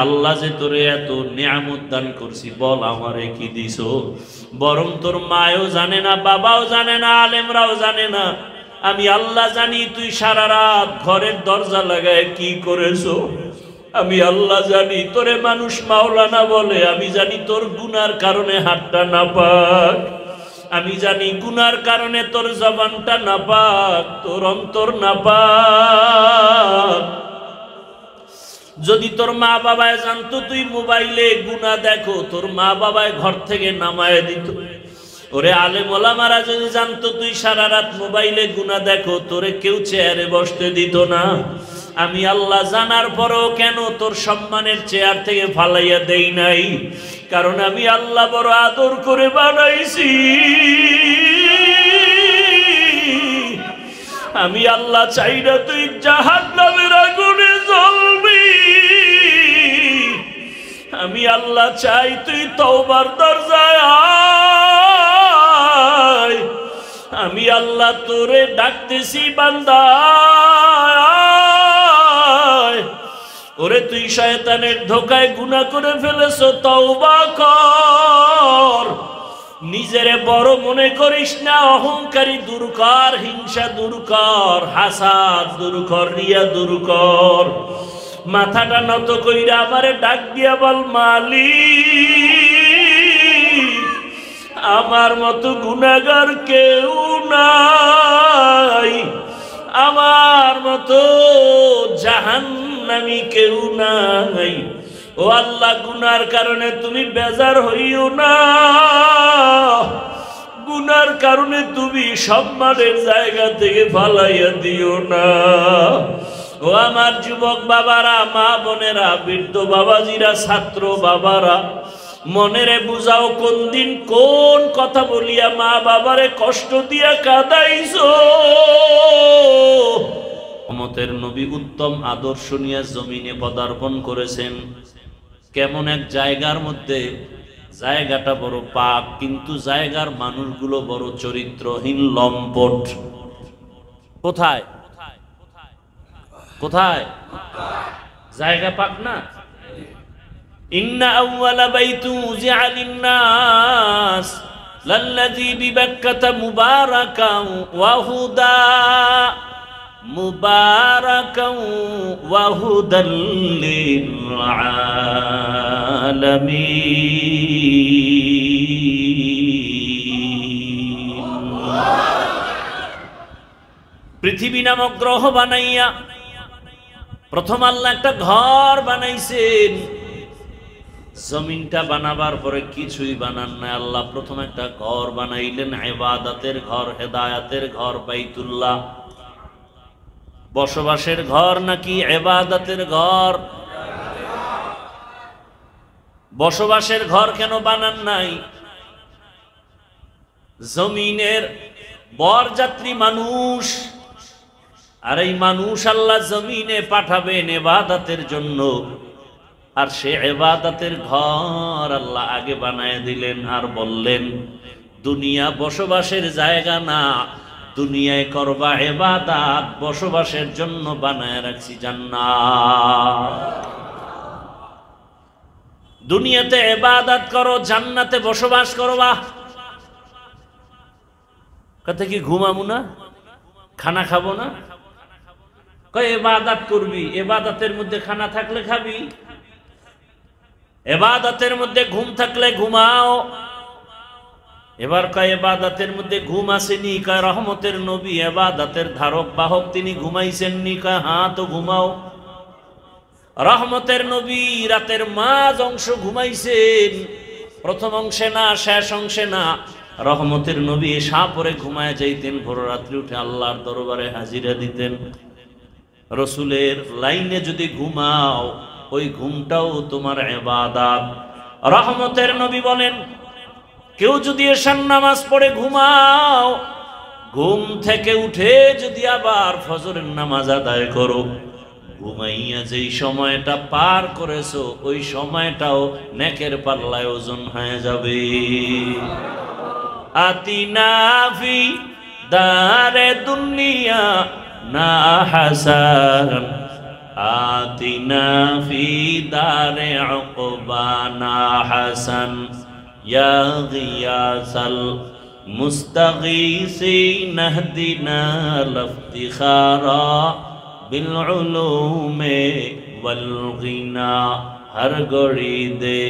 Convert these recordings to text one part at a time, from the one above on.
আল্লাহ যে তোরে এত নিয়ামত দান করছি, বল আমারে কি দিছো? বরং তোর মাও জানে না, বাবাও জানে না, আলেমরাও জানে না, আমি আল্লাহ জানি তুই সারা রাত ঘরের দরজা লাগায় কি করেছো। আমি আল্লাহ জানি তোরে মানুষ মাওলানা বলে, আমি জানি তোর গুনার কারণে হাতটা নাপাক, আমি জানি গুনার কারণে তোর জবানটা নাপাক, তোর অন্তর নাপাক। যদি তোর মা বাবায় জানতো তুই মোবাইলে গুনাহ দেখো, তোর মা বাবায় ঘর থেকে নামায় দিত। ওরে আলেম ওলামারা যদি জানতো তুই সারা রাত মোবাইলে গুনাহ দেখো, তোরে কেউ চেয়ারে বসতে দিত না। আমি আল্লাহ জানার পরেও কেন তোর সম্মানের চেয়ার থেকে ফালাইয়া দেই নাই? কারণ আমি আল্লাহ বড় আদর করে বানাইছি। আমি আল্লাহ চাই না তুই জাহান্নামের আগুনে জ্বলবি। আমি আল্লাহ চাই তুই তওবার দরজায় আয়। আমি আল্লাহ তোরে ডাকতেছি বান্দা, ওরে তুই শয়তানের ধোকায় গুনাহ করে ফেলেছো, তওবা কর। নিজেরে বড় মনে করিস না, অহংকারী দূর কর, হিংসা দূর কর, হাসাদ দূর কর, রিয়া দূর কর। মাথাটা নত কইরা আমারে ডাক দিয়া বল, মালিক আমার মতো গুনাহগার কেউ নাই, আমার মতো জাহান্নামী কেউ নাই। ও আল্লাহ, গুনার কারণে তুমি বেজার হইও না, গুনার কারণে তুমি সম্মানের জায়গা থেকে ফালাইয়া দিও না। ও আমার যুবক বাবারা, মা বোনেরা, বৃদ্ধ বাবাজিরা, ছাত্র বাবারা, মনেরে বুঝাও কোন দিন কোন কথা বলিয়া মা বাবারে কষ্ট দিয়া কাঁদাইছো। রহমতের নবী উত্তম আদর্শ নিয়ে জমিনে পদার্পণ করেছেন। কেমন এক জায়গার মধ্যে, জায়গাটা বড় পাক, কিন্তু জায়গার মানুষগুলো বড় চরিত্রহীন, লম্পট। কোথায় কোথায়? জায়গা পাক না? ইন্না আউওয়ালা বাইতু উযিআ লিন-নাস লাল্লাযী বিবাক্কাতা মুবারাকান ওয়া হুদা, মুবারাকান ওয়া হুদাল লিল আলামিন। পৃথিবী নামক গ্রহ বানাইয়া প্রথম আল্লাহ একটা ঘর বানাইছেন। জমিনটা বানাবার পরে কিছুই বানান না, আল্লাহ প্রথম একটা ঘর বানাইলেন, ইবাদতের ঘর, হেদায়েতের ঘর, বাইতুল্লাহ। বসবাসের ঘর নাকি ইবাদতের ঘর? বসবাসের ঘর কেন বানান নাই? জমিনের বরযাত্রী মানুষ, আর এই মানুষ আল্লাহ জমিনে পাঠাবেন ইবাদতের জন্য, আর সে ইবাদতের ঘর আল্লাহ আগে বানায় দিলেন। আর বললেন, দুনিয়া বসবাসের জায়গা না, দুনিয়ায় করবা ইবাদত, বসবাসের জন্য বানায় রাখছি জান্নাত। দুনিয়াতে ইবাদত করো, জান্নাতে বসবাস করবা। কথা কি ঘুমাবো না, খানা খাবো না? কয় ইবাদত করবি, ইবাদতের মধ্যে খানা থাকলে খাবি, ইবাদতের মধ্যে ঘুম থাকলে ঘুমাও। এবার কয় ইবাদতের মধ্যে ঘুম আসেনি? কয় রহমতের নবী ইবাদতের ধারক বাহক, তিনি ঘুমাইছেননি? কয় হ্যাঁ, তো ঘুমাও। রহমতের নবী রাতের মাঝ অংশ ঘুমাইছেন, প্রথম অংশে না, শেষ অংশে না। রহমতের নবী এশা পরে ঘুমায় যাইতেন, ভোর রাত্রি উঠে আল্লাহর দরবারে হাজিরা দিতেন। রসুলের লাইনে যদি ঘুমাও, ওই ঘুমটাও তোমার ইবাদত। রহমতের নবী বলেন, কেউ যদি এশার নামাজ পড়ে ঘুমাও, ঘুম থেকে উঠে যদি আবার ফজরের নামাজ আদায় করো, ঘুমাইয়া যেই সময়টা পার করেছো, ওই সময়টাও নেকের পাল্লায় ওজন হয়ে যাবে। আতিনা ফি দারে দুনিয়া না হাসান आतिना फी दारे उक़बाना हसन या गियासल मुस्तगीसीन नहदिना लफ्तिखारा बिल उलूमे वल गिना। हर घड़ी दे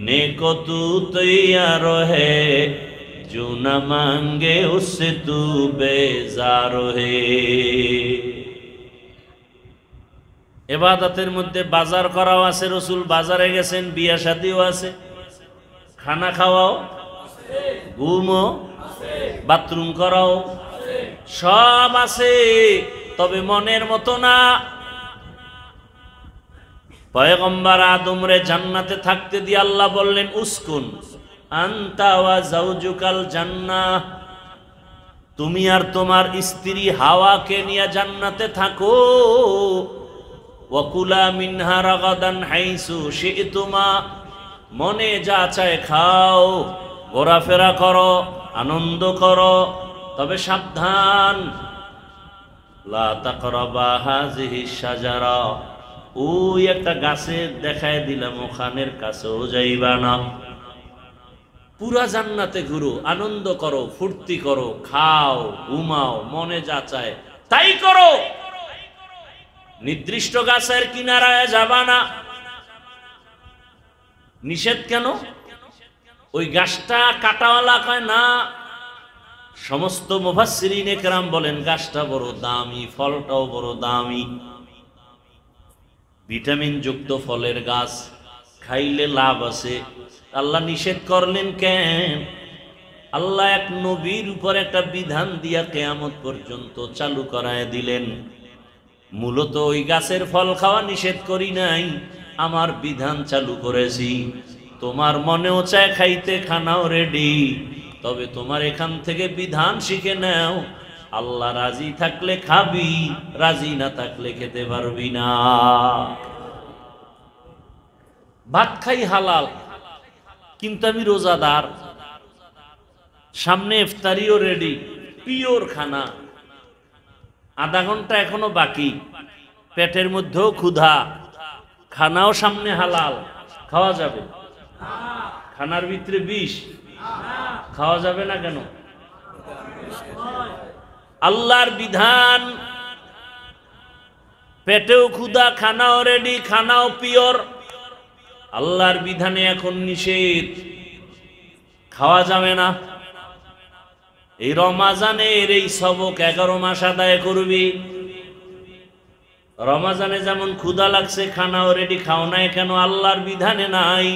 नेको तू तैयार है, जो न मांगे उससे तू बेजार है। ইবাদতের মধ্যে বাজার করাও আছে, রসুল বাজারে গেছেন, বিয়া শাদীও আছে, খানা খাওয়াও, ঘুমও, বাথরুম করাও সব আছে, তবে মনের মতো না। পয়গম্বর আদমরে জান্নাতে থাকতে দিয়ে আল্লাহ বললেন উসকুন আনতা ওয়া যাওজুকাল জান্নাহ, তুমি আর তোমার স্ত্রী হাওয়াকে নিয়ে জান্নাতে থাকো। ওয়াকুলা মিনহা রাগাদান হাইসু শি'তুমা, মনে যা চায় খাও, ঘোরাফেরা করো, আনন্দ করো, তবে সাবধান, লা তাকরাবা হাযিহি শাজারা, ওই একটা গাছে দেখায় দিলাম, ওখানের কাছেও যাইবা না। পুরা জান্নাতে ঘুরো, আনন্দ করো, ফুর্তি করো, খাও, ঘুমাও, মনে যা চায় তাই করো, নির্দিষ্ট গাছের কিনারায় যাবা না। নিষেধ কেন? ওই গাছটা কাটাওয়ালা কয় না। সমস্ত মুফাসসিরিনে কেরাম বলেন গাছটা বড় দামি, ফলটাও বড় দামি, ভিটামিন যুক্ত ফলের গাছ, খাইলে লাভ আছে। আল্লাহ নিষেধ করলেন কেন? আল্লাহ এক নবীর উপর একটা বিধান দিয়া কিয়ামত পর্যন্ত চালু করায় দিলেন। মূলত ওই গাছের ফল খাওয়া নিষেধ করি নাই, আমার বিধান চালু করেছি। তোমার মনেও চায় খাইতে, খানাও রেডি, তবে তোমার এখান থেকে বিধান শিখে নাও। আল্লাহ রাজি থাকলে খাবি, রাজি না থাকলে খেতে পারবি না। ভাত খাই হালাল, কিন্তু আমি রোজাদার, সামনে ইফতারিও রেডি, পিওর খানা, আধা ঘন্টা এখনো বাকি, পেটের মধ্যেও ক্ষুধা, খানাও সামনে হালাল, খাওয়া যাবে? খানার ভিতরে বিষ, খাওয়া যাবে না কেন? আল্লাহর বিধান, পেটেও ক্ষুধা, খানাও রেডি, খানাও পিওর, আল্লাহর বিধানে এখন নিষেধ, খাওয়া যাবে না। এই রমাজানের এই সবক 11 মাস আদায় করবি। রমাজানে যেমন ক্ষুধা লাগছে, খানাও রেডি, খাও নাই কেন? আল্লাহর বিধানে নাই।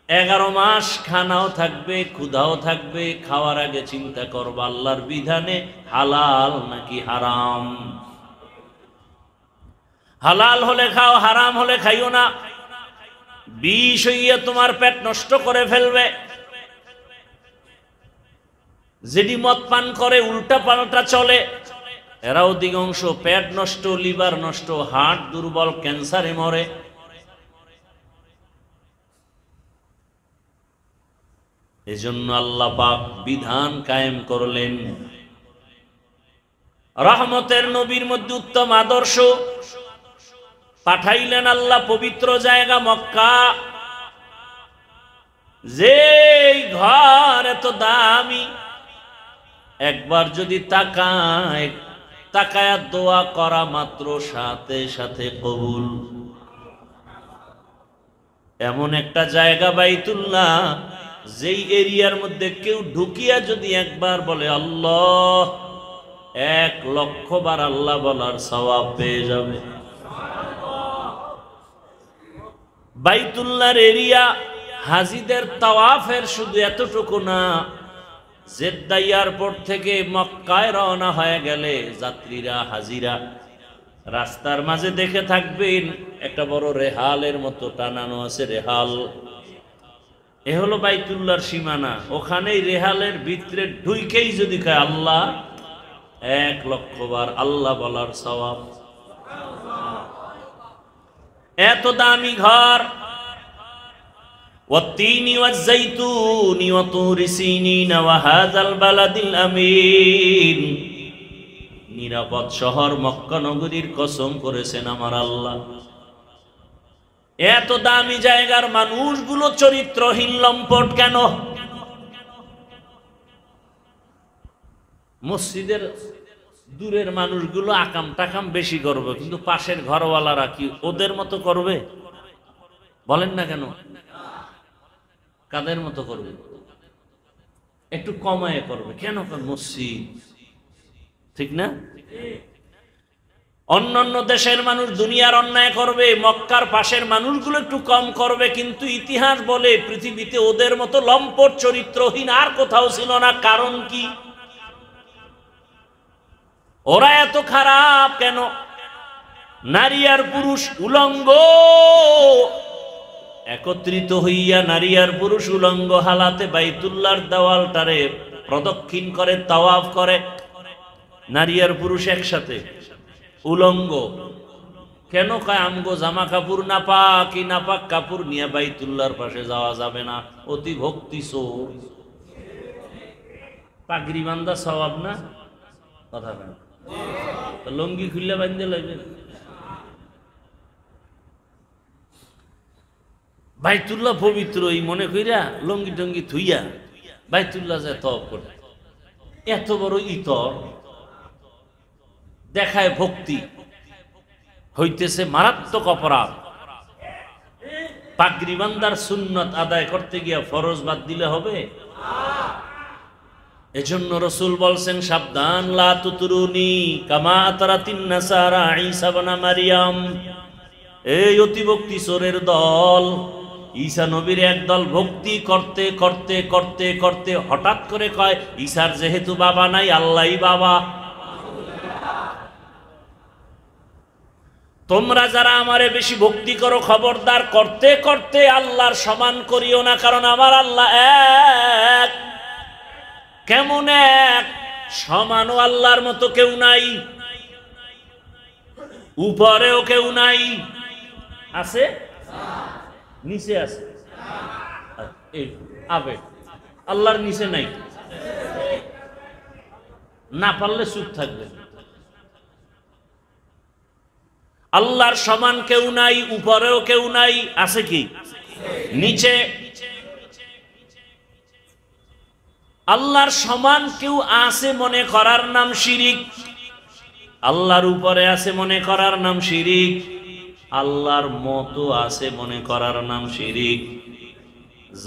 11 মাস খানাও থাকবে, ক্ষুধাও থাকবে, খাওয়ার আগে চিন্তা করবা আল্লাহর বিধানে হালাল নাকি হারাম। হালাল হলে খাও, হারাম হলে খাইও না। বিষ হইয়া তোমার পেট নষ্ট করে ফেলবে। যেটি মদ পান করে, উল্টা পাল্টা চলে, এরা অধিকাংশ পেট নষ্ট, লিভার নষ্ট, হার্ট দুর্বল, ক্যান্সারে মরে। এজন্য আল্লাহ পাক বিধান কায়েম করলেন। রহমতের নবীর মধ্যে উত্তম আদর্শ পাঠাইলেন আল্লাহ পবিত্র জায়গা মক্কা। যে ঘর এত দামি, একবার যদি তাকায় দোয়া করা মাত্র সাথে সাথে কবুল। এমন একটা জায়গা বাইতুল্লাহ, যেই এরিয়ার মধ্যে কেউ ঢুকিয়া যদি একবার বলে আল্লাহ, 1,00,000 বার আল্লাহ বলার সওয়াব পেয়ে যাবে। বাইতুল্লাহর এরিয়া হাজিদের তাওয়াফের শুধু এতটুকু না, জেদ্দা এয়ারপোর্ট থেকে মক্কায় রওনা হয়ে গেলে যাত্রীরা, হাজিরা রাস্তার মাঝে দেখে থাকবেন একটা বড় রেহালের মতো টানানো আছে, রেহাল। এ হলো বাইতুল্লাহর সীমানা। ওখানেই রেহালের ভিতরে ঢুইকেই যদি কয় আল্লাহ, 1,00,000 বার আল্লাহ বলার সওয়াব। এত দামি ঘর। ওয়াত্তিনি ওয়াজ্জাইতুনি ওয়া তুরি সিনিন ওয়া হাযাল বালাদিল আমিন। নিরাপদ শহর মক্কা নগরীর কসম করেছেন আমার আল্লাহ। এত দামি জায়গার মানুষগুলো চরিত্রহীন লম্পট কেন? মসজিদের দূরের মানুষগুলো আকাম টাকাম বেশি করবে, কিন্তু পাশের ঘরওয়ালারা কি ওদের মতো করবে? বলেন না কেন? কাদের মতো করবে? একটু কমায় করবে কেন? মসজিদ, ঠিক না? অন্যান্য দেশের মানুষ দুনিয়ার অন্যায় করবে, মক্কার পাশের মানুষগুলো একটু কম করবে, কিন্তু ইতিহাস বলে পৃথিবীতে ওদের মতো লম্পট চরিত্রহীন আর কোথাও ছিল না। কারণ কি? ওরা এত খারাপ কেন? নারী আর পুরুষ উলঙ্গ একত্রিত হইয়া, নারী আর পুরুষ উলঙ্গ হালাতে বাইতুল্লাহর দেওয়ালটারে প্রদক্ষিণ করে, তাওয়াফ করে। নারী আর পুরুষ একসাথে উলঙ্গ কেন? কয় আমগো জামা কাপড় নাপাক, কি নাপাক কাপড় নিয়ে বাইতুল্লাহর পাশে যাওয়া যাবে না। অতি ভক্তি চোর, পাগড়ি বান্ধা সওয়াব না? কথা কেন? লঙ্গি খুললে বান্ধে লাগবে। বাইতুল্লাহ পবিত্র এই মনে কইরা লঙ্গি টঙ্গি থুইয়া বাইতুল্লাহ যায় তওয়াব করে। এত বড় ইতর দেখায় ভক্তি, হইতেছে মারাত্মক অপরাধ। পাগড়ি বান্দার সুন্নত আদায় করতে গিয়া ফরজ বাদ দিলে হবে? এজন্য রাসূল বলছেন সাবধান, লা তুতরুনি কামা আতরাতিন নাসারা ঈসা ইবনে মারইয়াম। এই অতি ভক্তি চোরের দল, ঈসা নবীর একদল ভক্তি করতে করতে করতে করতে হঠাৎ করে কয় ঈসার যেহেতু বাবা নাই, আল্লাহই বাবা। তোমরা যারা আমারে বেশি ভক্তি করো, খবরদার করতে করতে আল্লাহর সমান করিও না, কারণ আমার আল্লাহ এক। কেমন এক? সমানও আল্লাহর মতো কেউ নাই, উপরেও কেউ নাই। আছে? নিচে আছে? আবে আল্লাহর নিচে নাই? না পারলে চুপ থাকবে। আল্লাহর সমান কেউ নাই, উপরেও কেউ নাই। আছে কি? নিচে। আল্লাহর সমান কেউ আছে মনে করার নাম শিরিক, আল্লাহর উপরে আছে মনে করার নাম শিরিক, আল্লাহর মতো আছে মনে করার নাম শিরিক।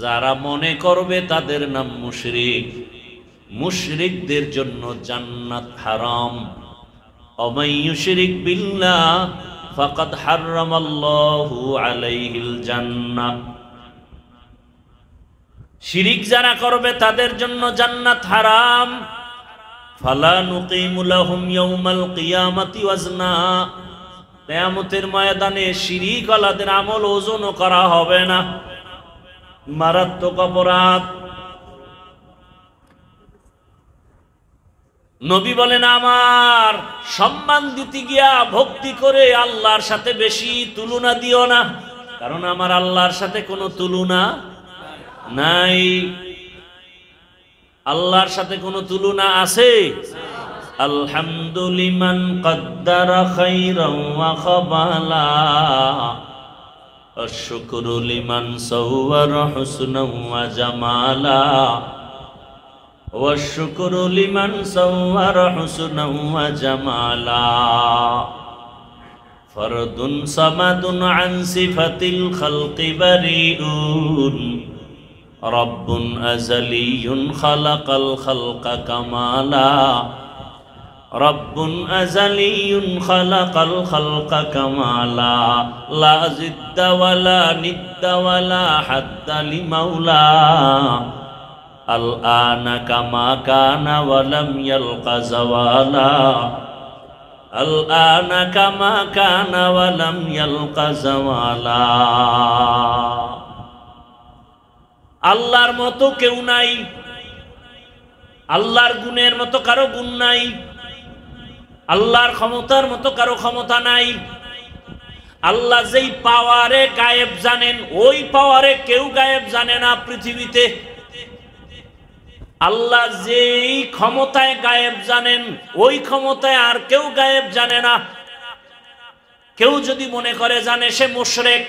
যারা মনে করবে তাদের নাম মুশরিক। মুশরিকদের জন্য জান্নাত হারাম। ওমাই ইউশরিক বিল্লাহ ফাকাদ হারামাল্লাহু আলাইহিল জান্নাহ। শিরিক যারা করবে তাদের জন্য জান্নাত হারাম। ফালা নুকিমু লাহুম ইয়াউমাল কিয়ামাতি ওয়াজনা। কিয়ামতের ময়দানে শিরিক ওয়ালাদের আমল ওজনও করা হবে না। মারাত্মক অপরাধ। নবী বলেন আমার সম্মান দিতে গিয়া ভক্তি করে আল্লাহর সাথে বেশি তুলনা দিও না, কারণ আমার আল্লাহর সাথে কোনো তুলনা নাই। আল্লাহর সাথে কোনো তুলনা আছে? আলহামদুলিমান কদ্দারা খাইরান ওয়া খাবালা, আশ-শুকরু লিমান সাওয়ারা হুসনান ওয়া জামালা, ওয়াশ-শুকরু লিমান সাওয়ারা হুসনান ওয়া জামালা। ফরদুন সামাদুন আন সিফাতিল খালকি বারিউন, রব্বুন আযালিয়ুন খালাকাল খালকা কামালা, রব্বুন আযালিয়ুন খালাকাল খালকা কামালা। লা জিদ্দা ওয়ালা নিদ্দা ওয়ালা হাদ্দা লিমাওলা, আল আনা কামা কানা ওয়া লাম ইয়ালকা যাওয়ালা, আল আনা কামা কানা ওয়া লাম ইয়ালকা যাওয়ালা। আল্লাহর মতো কেউ নাই, আল্লাহর গুণের মতো কারো গুণ নাই, আল্লাহর ক্ষমতার মতো কারো ক্ষমতা নাই। আল্লাহ যেই পাওয়ারে গায়েব জানেন, ওই পাওয়ারে কেউ গায়েব জানে না পৃথিবীতে। আল্লাহ যেই ক্ষমতায় গায়েব জানেন, ওই ক্ষমতায় আর কেউ গায়েব জানে না। কেউ যদি মনে করে জানে, সে মুশরিক।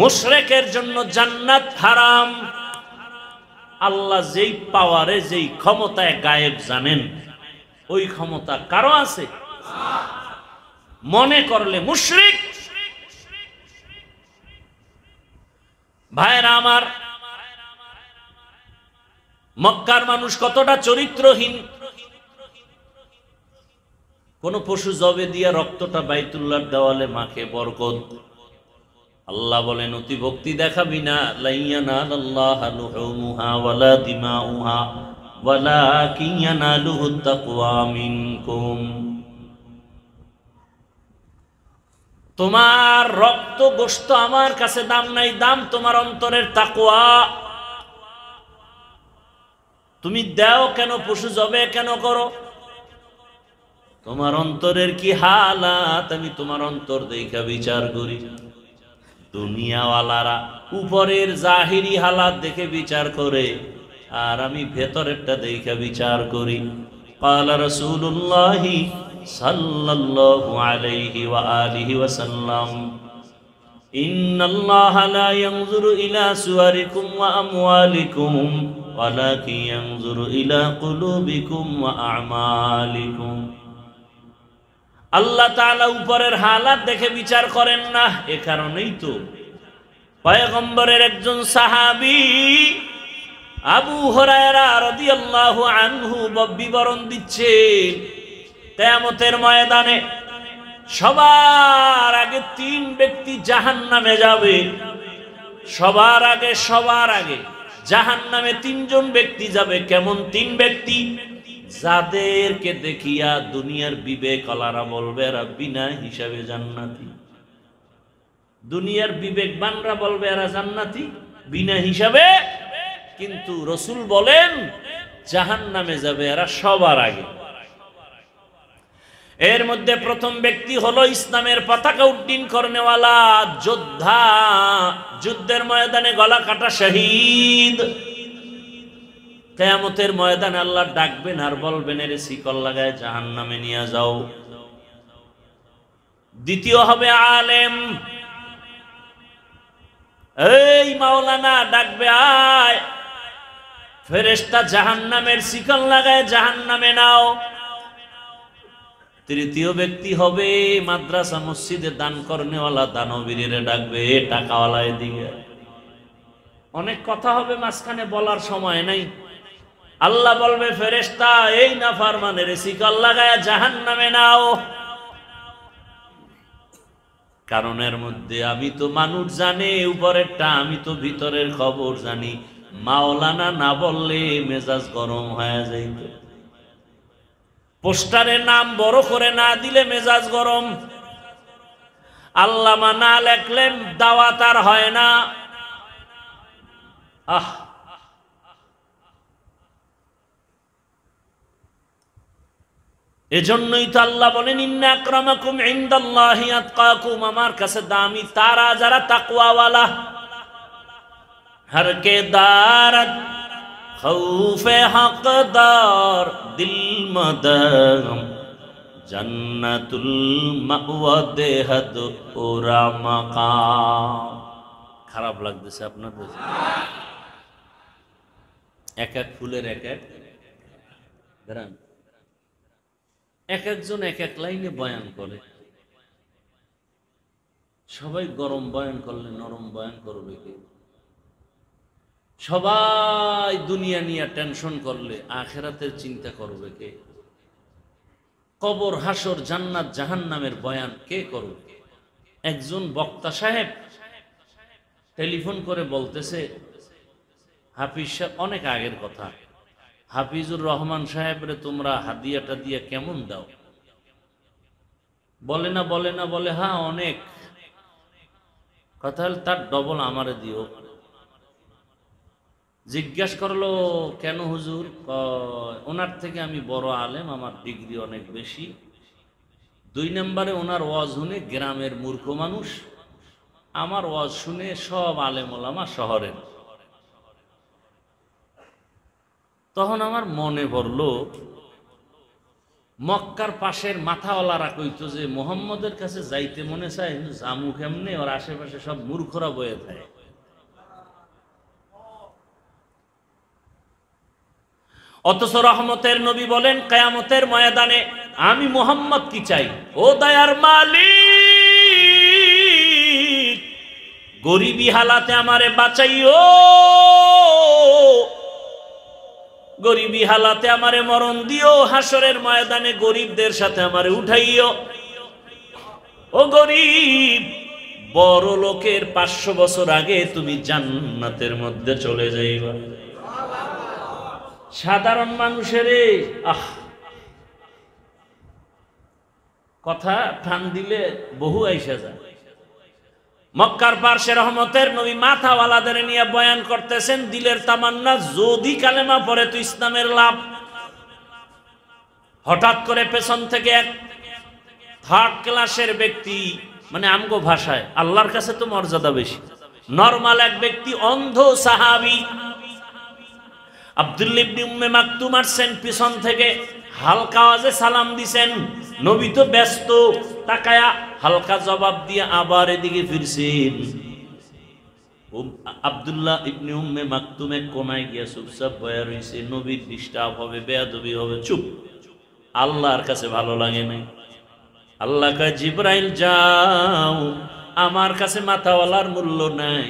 মুশরিকের জন্য জান্নাত হারাম। আল্লাহ যেই পাওয়ারে, যেই ক্ষমতায় গায়েব জানেন, ওই ক্ষমতা কারো আছে? মনে করলে মুশরিক। ভাইরা আমার, মক্কার মানুষ কতটা চরিত্রহীন। কোন পশু জবে দিয়া রক্তটা বাইতুল্লাহর দেওয়ালে মাখে, বরকত। আল্লাহ বলেন, অতি ভক্তি দেখাবি না, লাইয়ানালাল্লাহা লুহুমুহা ওয়ালা দিমাউহা ওয়ালাকিন ইয়ানালুহুত তাকওয়া মিনকুম। তোমার রক্ত গোশত আমার কাছে দাম নাই, দাম তোমার অন্তরের তাকওয়া। তুমি দাও কেন, পশু জবে কেন করো? তোমার অন্তরের কি হালাত, আমি তোমার অন্তর দেখা বিচার করি। দুনিয়াওয়ালারা উপরের জাহিরি হালাত দেখে বিচার করে, আর আমি ভেতরেরটা দেখা বিচার করি। ক্বালা রাসূলুল্লাহি সাল্লাল্লাহু আলাইহি ওয়া আলিহি ওয়াসাল্লাম, ইন্নাল্লাহা লা ইয়ানজুরু ইলা সুওয়ারিকুম ওয়া আমওয়ালিকুম ওয়ালাকিন ইয়ানজুরু ইলা কুলুবিকুম ওয়া আমালিকুম। আল্লাহ তাআলা উপরের হালাত দেখে বিচার করেন না। এ কারণেই তো পয়গম্বরের একজন সাহাবী আবু হুরায়রা রাদিয়াল্লাহু আনহু বিবরণ দিচ্ছেন, কিয়ামতের ময়দানে সবার আগে 3 ব্যক্তি জাহান্নামে যাবে। সবার আগে জাহান্নামে 3 জন ব্যক্তি যাবে। কেমন 3 ব্যক্তি? যাদেরকে দেখিয়া দুনিয়ার বিবেক আলারা বলবে এরা বিনা হিসাবে জান্নাতি। দুনিয়ার বিবেকবানরা বলবে এরা জান্নাতি বিনা হিসাবে, কিন্তু রাসূল বলেন জাহান্নামে যাবে এরা সবার আগে। এর মধ্যে প্রথম ব্যক্তি হলো ইসলামের পতাকা উড্ডীন করনেওয়ালা যোদ্ধা, যুদ্ধের ময়দানে গলা কাটা শহীদ। কিয়ামতের ময়দানে আল্লাহ ডাকবেন আর বলবেন, এর শিকল লাগায় জাহান্নামে নিয়ে যাও। দ্বিতীয় হবে আলেম। এই মাওলানা ডাকবে, আয় ফেরেশতা জাহান্নামের শিকল লাগায় জাহান্নামে নাও। তৃতীয় ব্যক্তি হবে মাদ্রাসা মসজিদে দান করনেওয়ালা, দানবীরে ডাকবে, টাকাওয়ালা এদিকে। অনেক কথা হবে, মাঝখানে বলার সময় নাই। আল্লাহ বলবে, ফেরেশতা এই নাফরমানের শিকল লাগায়া জাহান্নামে নাও। কারণের মধ্যে আমি তো মানুষ জানে উপরেরটা, আমি তো ভিতরের খবর জানি। মাওলানা না বললে মেজাজ গরম হয়ে যাইত, পোস্টারের নাম বড় করে না দিলে মেজাজ গরম, আল্লামা না লেখলে দাওয়াত আর হয় না। এজন্যই তো আল্লাহ বলেন, ইন্না আকরামাকুম ইনদাল্লাহি আতকাকুম, আমার কাছে দামি তারা যারা তাকওয়াওয়ালা। হর কে দারত খৌফে হকদার দিল মদম জান্নাতুল মাওয়া দেহদ ওরা মাকাম। খারাপ লাগতেছে আপনাদের? এক এক ফুলের এক এক গ্রাম, এক একজন এক এক লাইনে বয়ান করে। সবাই গরম বয়ান করলে নরম বয়ান করবে কে? সবাই দুনিয়া নিয়ে টেনশন করলে আখিরাতের চিন্তা করবে কে? কবর, হাসর, জান্নাত, জাহান্নামের বয়ান কে করবে? একজন বক্তা সাহেব টেলিফোন করে বলতেছে, হাফিজ সাহেব, অনেক আগের কথা, হাফিজুর রহমান সাহেবরে তোমরা হাদিয়াটা দিয়ে কেমন দাও? বলে না বলে হ্যাঁ অনেক। কথা হল তার ডবল আমারে দিও। জিজ্ঞাসা করলো, কেন হুজুর? ওনার থেকে আমি বড় আলেম, আমার ডিগ্রি অনেক বেশি। 2 নম্বরে ওনার ওয়াজ শুনে গ্রামের মূর্খ মানুষ, আমার ওয়াজ শুনে সব আলেম ওলামা শহরের। তখন আমার মনে পড়লো মক্কার পাশের মাথাওয়ালারা কইতো যে মুহাম্মদের কাছে যাইতে মনে চায়, জামু কেমনে, ওর আশেপাশে সব মূর্খরা বয়ে থাকে। অথচ রহমতের নবী বলেন কিয়ামতের ময়দানে আমি মুহাম্মদ কি চাই, ও দয়ার মালিক গরিবী হালাতে আমারে বাঁচাইও, গরিবী হালাতে আমারে মরণ দিও, হাসরের ময়দানে গরিবদের সাথে আমারে উঠাইও। ও গরিব, বড় লোকের 500 বছর আগে তুমি জান্নাতের মধ্যে চলে যাইবা। সাধারণ মানুষের কথা টান দিলে বহু আইসা যায়। মক্কার পার্শ্বে রহমতের নবী মাথাওয়ালাদের নিয়ে বয়ান করতেছেন, দিলের তামান্না যদি কালেমা পড়ে তো ইসলামের লাভ। হঠাৎ করে পেছন থেকে এক 3rd ক্লাসের ব্যক্তি, মানে আমগো ভাষায় আল্লাহর কাছে তো মর্যাদা বেশি, নরমাল এক ব্যক্তি, অন্ধ সাহাবী আব্দুল্লাহ ইবনে উম্মে মাকতুম আসছেন পিছন থেকে, হালকা আওয়াজে সালাম দিছেন। নবী তো ব্যস্ত, তাকায়া হালকা জবাব দিয়ে আবার এদিকে ফিরছেন। আব্দুল্লাহ ইবনে উম্মে মাকতুম এক কোনায় গিয়া চুপচাপ বয়া রইছে। নবীর ডিস্টার্ব হবে, বেয়াদবি হবে, চুপ। আল্লাহর কাছে ভালো লাগে নাই। আল্লাহ কয় জিবরাইল যাও, আমার কাছে মাথাওয়ালার মূল্য নাই,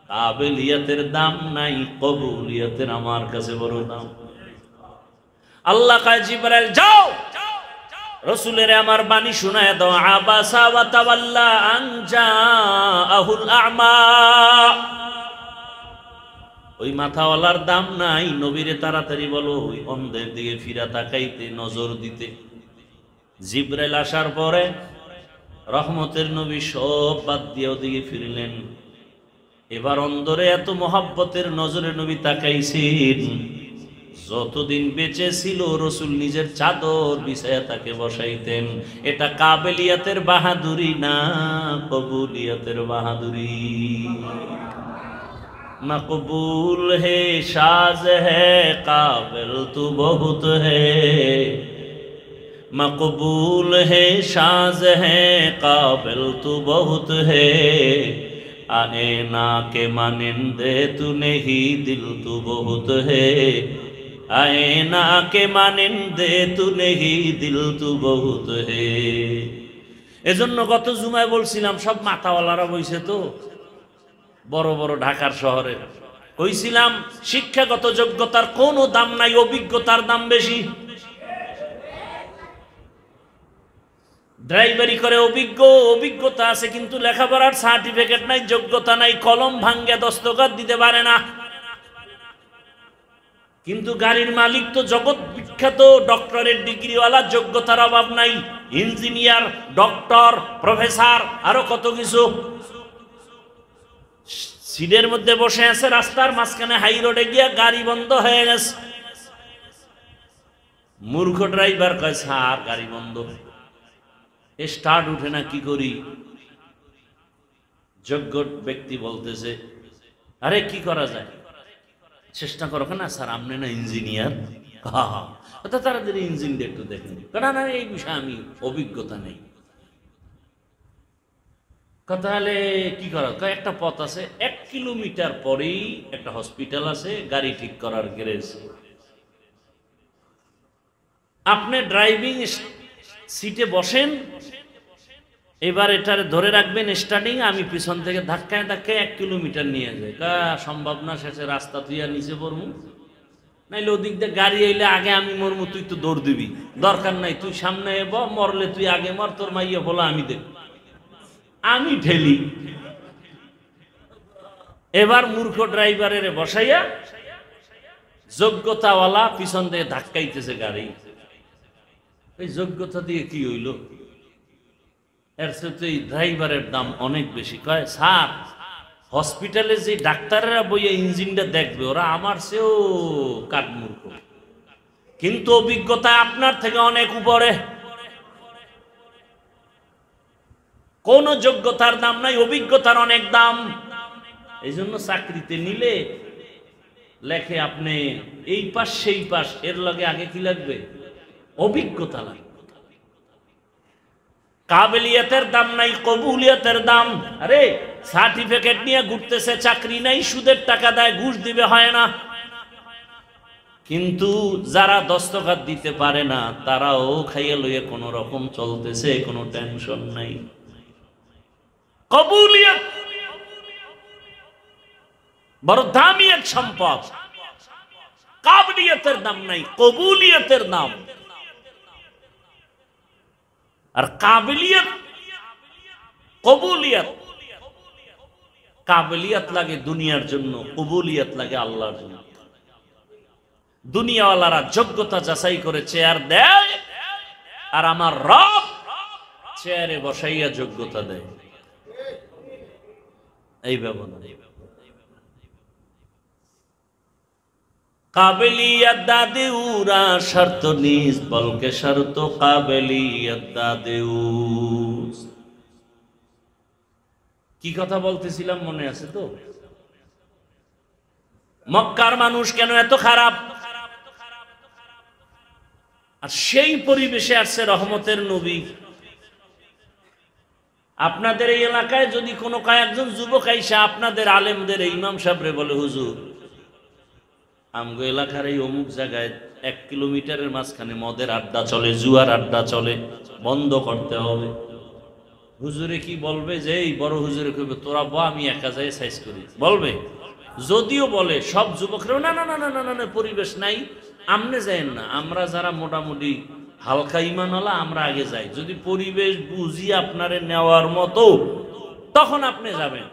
কাবিলিয়াতের দাম নাই, কবুলিয়াতের আমার কাছে বড় দাম। আল্লাহ কয় জিবরাইল যাও, রাসূলের আমার বাণী শোনায় দাও, আবাসা ওয়া তাওয়াল্লা আন জাআহুল আ'মা। ওই মাথাওয়ালার দাম নাই, নবীরে তাড়াতাড়ি বলো ওই অন্ধের দিকে ফিরা তাকাইতে, নজর দিতে। জিবরাইল আসার পরে রহমতের নবী সব বাদ দিয়ে ওদিকে ফিরলেন। এবার অন্ধরে এত মহাব্বতের নজরে নবী তাকাইছেন, যতদিন বেঁচে ছিল রসুল নিজের চাদর বিছায়া তাকে বসাইতেন। এটা কাবিলিয়াতের বাহাদুরি না, কবুলিয়াতের বাহাদুরি। মকবুল হে সাজ হে কাবিল তু বহুত হে, मकबूल है शाज है काबिल तू बहुत है, आए ना के मानिंदे तू नहीं दिल तू बहुत है, आए ना के मानिंदे तू नहीं दिल तू बहुत है। এজন্য গত জুমায় বলছিলাম সব মাথাওয়ালারা বইছে তো বড় বড় ঢাকার শহরে, কইছিলাম শিক্ষাগত যোগ্যতার কোনো দাম নাই, অভিজ্ঞতার দাম বেশি। ড্রাইভারি করে অভিজ্ঞতা আছে, কিন্তু লেখাপড়ার সার্টিফিকেট নাই, যোগ্যতা নাই, কলম ভাঙ্গে দস্তখত দিতে পারে না। কিন্তু গাড়ির মালিক তো জগৎ বিখ্যাত ডক্টরেট ডিগ্রিওয়ালা, যোগ্যতার অভাব নাই, ইঞ্জিনিয়ার, ডক্টর, প্রফেসর, আরো কত কিছু। সিটের মধ্যে বসে আছে, রাস্তার মাঝখানে হাই রোডে গিয়া গাড়ি বন্ধ হয়ে গেছে। মূর্খ ড্রাইভার কয় স্যার গাড়ি বন্ধ, স্টার্ট উঠে না, কি করি? যোগ্য ব্যক্তি বলতেছে আরে কি করা যায়, চেষ্টা করো। না স্যার আপনি না ইঞ্জিনিয়ার, তাড়াতাড়ি ইঞ্জিনটা একটু দেখেন। না এই বিষয়ে আমি অভিজ্ঞতা নেই। তাহলে কি করা? একটা পথ আছে, 1 কিলোমিটার পরেই একটা হসপিটাল আছে, গাড়ি ঠিক করার গ্যারেজ। আপনি ড্রাইভিং সিটে বসেন, এবার এটারে ধরে রাখবেন স্টার্টিং, আমি পিছন থেকে ধাক্কায় 1 কিলোমিটার নিয়ে যাই। সম্ভব না, শেষে রাস্তা তুই আর নিচে পড়মু, নাইলে ওদিক দিয়ে গাড়ি আইলে আগে আমি মরমু, তুই তো দৌড় দিবি, দরকার নাই, তুই সামনে এব, মরলে তুই আগে মর, তোর মাইয়া বলো আমি দেখ, আমি ঠেলি। এবার মূর্খ ড্রাইভারের বসাইয়া যোগ্যতাওয়ালা পিছন দিয়ে ধাক্কাইতেছে গাড়ি। এই যোগ্যতা দিয়ে কি হইল? এর সাথে এই ড্রাইভারের দাম অনেক বেশি। কয় স্যার হসপিটালে যে ডাক্তাররা বইয়ে ইঞ্জিনটা দেখবে, ওরা আমার চেয়েও কাঠমূর্খ, কিন্তু অভিজ্ঞতা আপনার থেকে অনেক উপরে। কোন যোগ্যতার দাম নাই, অভিজ্ঞতার অনেক দাম। এই জন্য চাকরিতে নিলে লেখে আপনি এই পাশ সেই পাশ, এর লগে আগে কি লাগবে? অভিজ্ঞতা লাগবে। কাবিলিয়তের দাম নাই, কবুলিয়তের দাম। আরে সার্টিফিকেট নিয়ে ঘুরতেছে, চাকরি নাই, সুদের টাকা দেয়, ঘুষ দিবে, হয় না। কিন্তু যারা দস্তখত দিতে পারে না, তারাও খাইয়ে লইয়ে কোন রকম চলতেছে, কোনো টেনশন নাই। কবুলিয়ত বড় দামি এক সম্পদ। কাবিলিয়তের দাম নাই, কবুলিয়তের দাম। আর কাবিলিয়ত, কবুলিয়ত, কাবিলিয়ত লাগে দুনিয়ার জন্য, কবুলিয়ত লাগে আল্লাহর জন্য। দুনিয়াওয়ালারা যোগ্যতা যাচাই করে চেয়ার দেয়, আর আমার রব চেয়ারে বসাইয়া যোগ্যতা দেয়। এই ব্যবধান। কাবিলিয়ত দাদেউরা শর্ত নিজ বলকে শর্ত কাবিলিয়ত দাদেউস। কি কথা বলতেছিলাম মনে আছে তো? মক্কার মানুষ কেন এত খারাপ, আর সেই পরিবেশে আসছে রহমতের নবী। আপনাদের এই এলাকায় যদি কোনো কয়েকজন যুবক আইসা আপনাদের আলেমদের ইমাম সাহেবরে বলে, হুজুর আমগো এলাকার এই অমুক জায়গায় 1 কিলোমিটারের মাঝখানে মদের আড্ডা চলে, জুয়ার আড্ডা চলে, বন্ধ করতে হবে। হুজুরে কি বলবে? যে এই বড় হুজুরে কইবে, তোরা বা আমি একা যাই সাইজ করি, বলবে। যদিও বলে সব যুবকরা না না না না না না, পরিবেশ নাই, আমনে যাইেন না, আমরা যারা মোটামুটি হালকা ইমানওয়ালা আমরা আগে যাই, যদি পরিবেশ বুঝি আপনারে নেওয়ার মতো তখন আপনি যাবেন।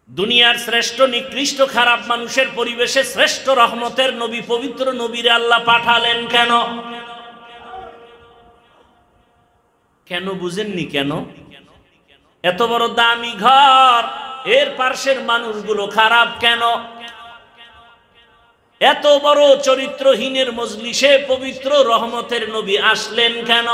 দুনিয়ার শ্রেষ্ঠ নিকৃষ্ট খারাপ মানুষের পরিবেশে শ্রেষ্ঠ রহমতের নবী, পবিত্র নবীরে আল্লাহ পাঠালেন কেন? কেন বুঝেননি? কেন? এত বড় দামি ঘর, এর পাশের মানুষগুলো খারাপ কেন? এত বড় চরিত্রহীনের মজলিসে পবিত্র রহমতের নবী আসলেন কেন?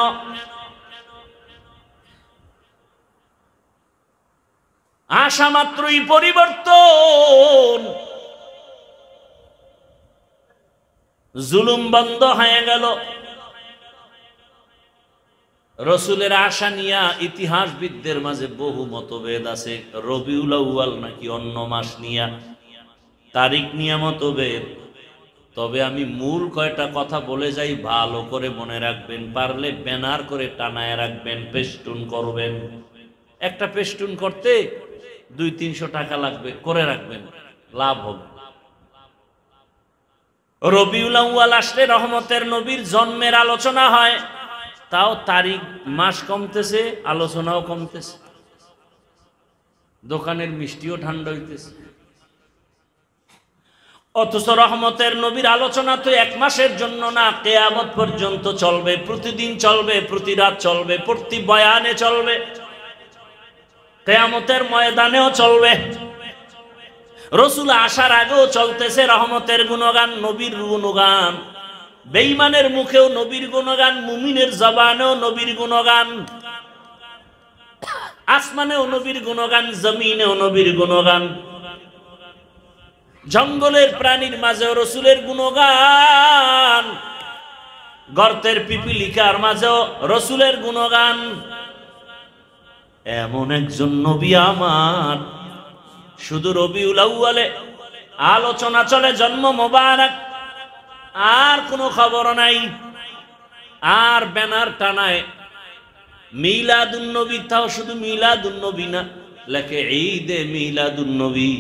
আসা মাত্রই পরিবর্তন, জুলুম বন্ধ হয়ে গেল। রসুলের আশা নিয়া ইতিহাসবিদদের মাঝে বহু মতভেদ আছে। রবিউল আউয়াল নাকি অন্য মাস নিয়া, তারিখ নিয়া মতভেদ। তবে আমি মূল কয়টা কথা বলে যাই, ভালো করে মনে রাখবেন, পারলে ব্যানার করে টানায় রাখবেন, পেস্টুন করবেন। একটা পেস্টুন করতে 200-300 টাকা লাগবে, করে রাখবেন, লাভ হবে। রবিউল আউয়াল আসলে রহমতের নবীর জন্মের আলোচনা হয়, তাও তারিখ মাস কমতেছে, আলোচনাও কমতেছে, দোকানের মিষ্টিও ঠান্ডা হইতেছে। অথচ রহমতের নবীর আলোচনা তো 1 মাসের জন্য না, কিয়ামত পর্যন্ত চলবে, প্রতিদিন চলবে, প্রতি রাত চলবে, প্রতি বয়ানে চলবে, কিয়ামতের ময়দানেও চলবে। রসুল আসার আগেও চলতেছে রহমতের গুণগান, নবীর গুণগান। বেঈমানের মুখেও নবীর গুণগান, মুমিনের জবানেও নবীর গুণগান, আসমানেও নবীর গুণগান, জমিনেও নবীর গুণগান, জঙ্গলের প্রাণীর মাঝেও রসুলের গুণগান, গর্তের পিপিলিকার মাঝেও রসুলের গুণগান। এমন একজন নবী আমার, শুধু রবিউল আউয়ালে আলোচনা চলে, জন্ম মোবারক, আর কোনো খবর নাই। আর ব্যানার টানায় মিলাদুন নবী, তাও শুধু মিলাদুন নবী না, লেখে ঈদে মিলাদুন নবী।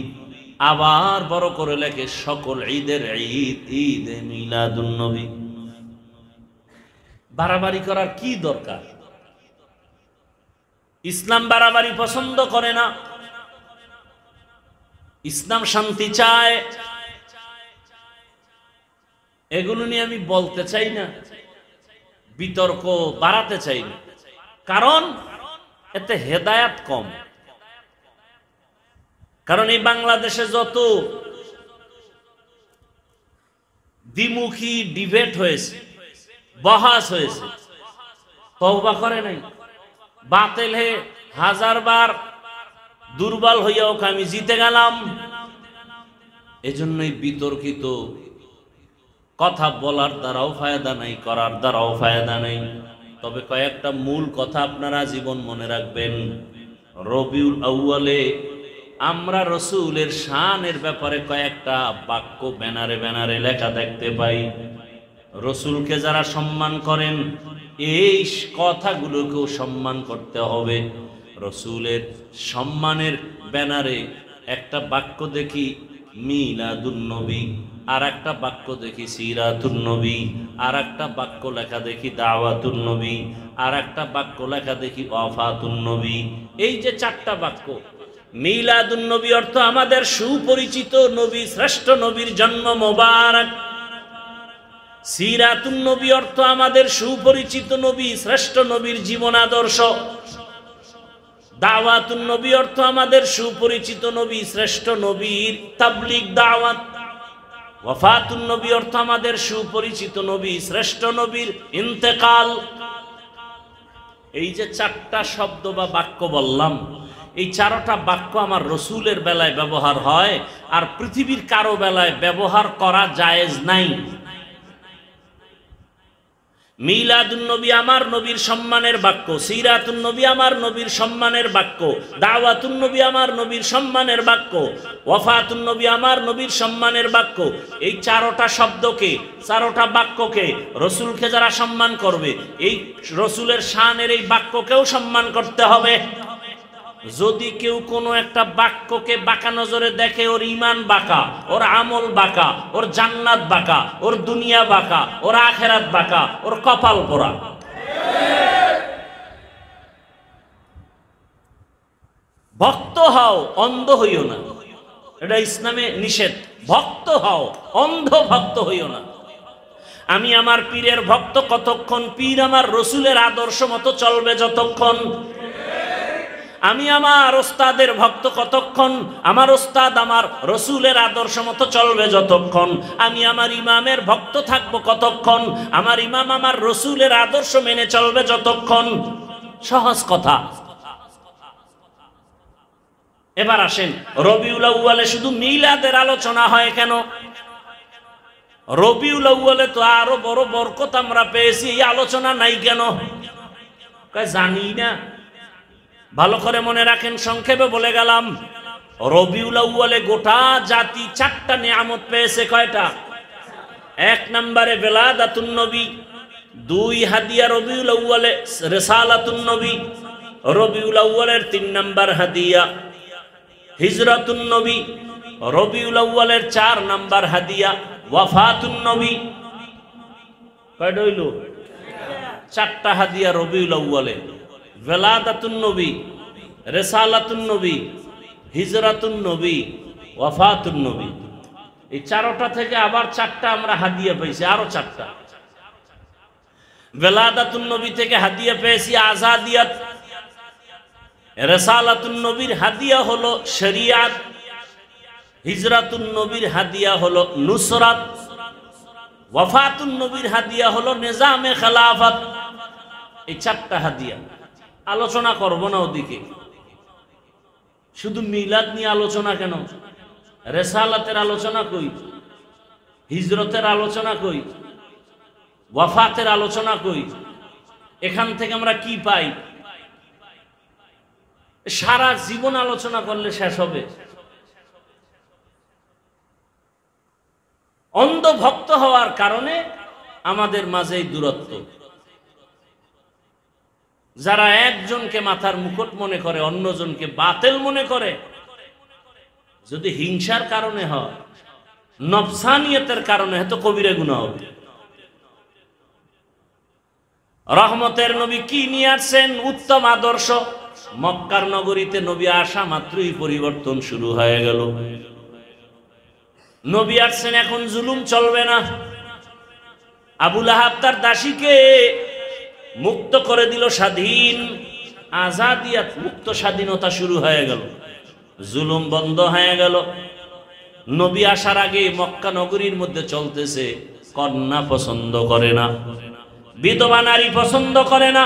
আবার বড় করে লেখে সকল ঈদের ঈদ, ঈদে মিলাদুন নবী। বাড়াবাড়ি করার কি দরকার? ইসলাম বাড়াবাড়ি পছন্দ করে না, ইসলাম শান্তি চায়। এগুলো নিয়ে আমি বলতে চাই না, বিতর্ক বাড়াতে চাই না, কারণ এতে হেদায়াত কম। কারণ এই বাংলাদেশে যত দ্বিমুখী ডিবেট হয়েছে, বহাস হয়েছে, তওবা করে নাই। বাতিল হে 1000 বার দুর্বল হইয়াও আমি জিতে গেলাম, এজন্যই বিতর্কিত কথা বলার দ্বারাও ফায়দা নাই, করার দ্বারাও ফায়দা নেই। তবে কয়েকটা মূল কথা আপনারা জীবন মনে রাখবেন। রবিউল আউয়ালে আমরা রসুলের শানের ব্যাপারে কয়েকটা বাক্য ব্যানারে ব্যানারে লেখা দেখতে পাই। রসুলকে যারা সম্মান করেন এই কথাগুলোকেও সম্মান করতে হবে। রসুলের সম্মানের ব্যানারে একটা বাক্য দেখি মিলাদুন নবী, আর একটা বাক্য দেখি সিরাতুন নবী, আর একটা বাক্য লেখা দেখি দাওয়াতুন নবী, আর একটা বাক্য লেখা দেখি ওয়াফাতুন নবী। এই যে চারটা বাক্য, মিলাদুন নবী অর্থ আমাদের সুপরিচিত নবী, শ্রেষ্ঠ নবীর জন্ম মোবারক। সিরাতুন নবী অর্থ আমাদের সুপরিচিত নবী, শ্রেষ্ঠ নবীর জীবন আদর্শ। দাওয়াতুন নবী অর্থ আমাদের সুপরিচিত নবী, শ্রেষ্ঠ নবীর তাবলীগ দাওয়াত। ওয়াফাতুন নবী অর্থ আমাদের সুপরিচিত নবী, শ্রেষ্ঠ নবীর ইন্তেকাল। এই যে চারটা শব্দ বা বাক্য বললাম, এই চারটা বাক্য আমার রসুলের বেলায় ব্যবহার হয়, আর পৃথিবীর কারো বেলায় ব্যবহার করা জায়েজ নাই। মিলাদুন নবী আমার নবীর সম্মানের বাক্য, সিরাতুন নবী আমার নবীর সম্মানের বাক্য, দাওয়াতুন নবী আমার নবীর সম্মানের বাক্য, ওয়াফাতুন নবী আমার নবীর সম্মানের বাক্য। এই চারটা শব্দকে, চারটা বাক্যকে, রসুলকে যারা সম্মান করবে এই রসুলের শানের এই বাক্যকেও সম্মান করতে হবে। যদি কেউ কোনো একটা বাক্যকে বাঁকা নজরে দেখে, ওর ঈমান বাঁকা, ওর আমল বাঁকা, ওর জান্নাত বাঁকা, ওর দুনিয়া বাঁকা, ওর আখিরাত বাঁকা, ওর কপাল পোড়া। ভক্ত হও, অন্ধ হইও না, এটা ইসলামে নিষেধ। ভক্ত হও, অন্ধ ভক্ত হইও না। আমি আমার পীরের ভক্ত কতক্ষণ? পীর আমার রসুলের আদর্শ মতো চলবে যতক্ষণ। আমি আমার ওস্তাদের ভক্ত কতক্ষণ? আমার ওস্তাদ আমার রসুলের আদর্শ মতো চলবে যতক্ষণ। আমি আমার ইমামের ভক্ত থাকবো কতক্ষণ? আমার ইমাম আমার রসুলের আদর্শ মেনে চলবে যতক্ষণ। সহজ কথা। এবার আসেন, রবিউল আউয়ালে শুধু মিলাদের আলোচনা হয় কেন? রবিউল আউয়ালে তো আরো বড় বরকত আমরা পেয়েছি, এই আলোচনা নাই কেন? জানি না। ভালো করে মনে রাখেন, সংক্ষেপে বলে গেলাম। রবিউল আউয়ালে গোটা জাতি চারটা নিয়ামত পেয়েছে। কয়টা? এক নম্বরে বেলাদাতুন নবী, দুই হাদিয়া রবিউল আউয়ালে রিসালাতুন নবী, রবিউল আউয়ালের তিন নম্বর হাদিয়া হিজরাতুন নবী, রবিউল আউয়ালের চার নম্বর হাদিয়া ওয়াফাতুন নবী। কয়টা হইল? চারটা হাদিয়া রবিউল আউয়ালে, বেলাদাতুন নবী, রিসালাতুন নবী, হিজরাতুন নবী, ওয়াফাতুন নবী। এই চারটা থেকে আবার চারটা আমরা হাদিয়া পেয়েছি, আরো চারটা। বেলাদাতুন নবী থেকে হাদিয়া পেয়েছি আজাদিয়াত, রিসালাতুন নবীর হাদিয়া হলো শরিয়াত, হিজরাতুন নবীর হাদিয়া হলো নুসরাত, ওয়াফাতুন নবীর হাদিয়া হলো নিজামে খেলাফত। এই চারটা হাদিয়া আলোচনা করব না ওদিকে। শুধু মিলাদ নিয়ে আলোচনা কেন? রেসালাতের আলোচনা কই? হিজরতের আলোচনা কই? ওয়াফাতের আলোচনা কই? এখান থেকে আমরা কি পাই? সারা জীবন আলোচনা করলে শেষ হবে। অন্ধ ভক্ত হওয়ার কারণে আমাদের মাঝে এই দূরত্ব। যারা একজনকে মাথার মুকুট মনে করে, অন্যজনকে বাতিল মনে করে, যদি হিংসার কারণে হয়, নফসানিয়তের কারণে হয়, তো কবিরা গুনাহ হবে। রহমতের নবী কি নিয়ে আসছেন? উত্তম আদর্শ। মক্কার নগরীতে নবী আসা মাত্রই পরিবর্তন শুরু হয়ে গেল। নবী আসছেন, এখন জুলুম চলবে না। আবু লাহাব তার দাসীকে মুক্ত করে দিল, স্বাধীন, আজাদিয়াত, মুক্ত স্বাধীনতা শুরু হয়ে গেল, জুলুম বন্ধ হয়ে গেল। নবী আসার আগে মক্কা নগরীর মধ্যে চলতেছে, কন্যা পছন্দ করে না, বিধবা নারী পছন্দ করে না।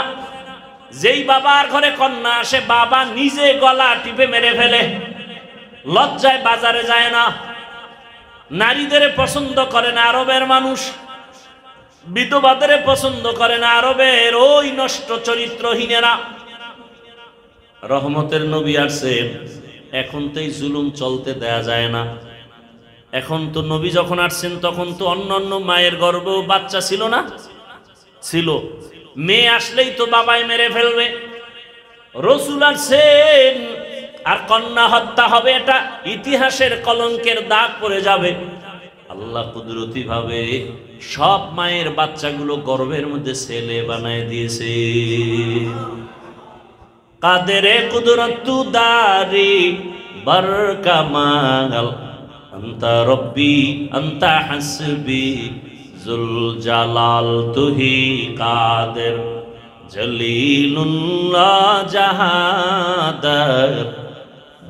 যেই বাবার ঘরে কন্যা আসে, বাবা নিজে গলা টিপে মেরে ফেলে, লজ্জায় বাজারে যায় না। নারীদের পছন্দ করে না আরবের মানুষ, বিধবাদের পছন্দ করে না আরবের ওই নষ্ট চরিত্রহীনেরা। রহমতের নবী আসছেন, এখন তো এই জুলুম চলতে দেয়া যায় না। এখন তো নবী যখন আসছেন তখন তো অন্যান্য মায়ের গর্ভেও বাচ্চা ছিল না, ছিল। মেয়ে আসলেই তো বাবাই মেরে ফেলবে। রসুল আসছেন আর কন্যা হত্যা হবে, এটা ইতিহাসের কলঙ্কের দাগ পড়ে যাবে। আল্লাহ কুদরতি ভাবে সব মায়ের বাচ্চাগুলো গর্ভের মধ্যে ছেলে বানায় দিয়েছে। কাদেরে কুদরতু দারি বরকামাল আনতা রব্বি আনতা হাসবি জুল জালাল তুহি কাদের জলিলুল্লাহ জাহাদার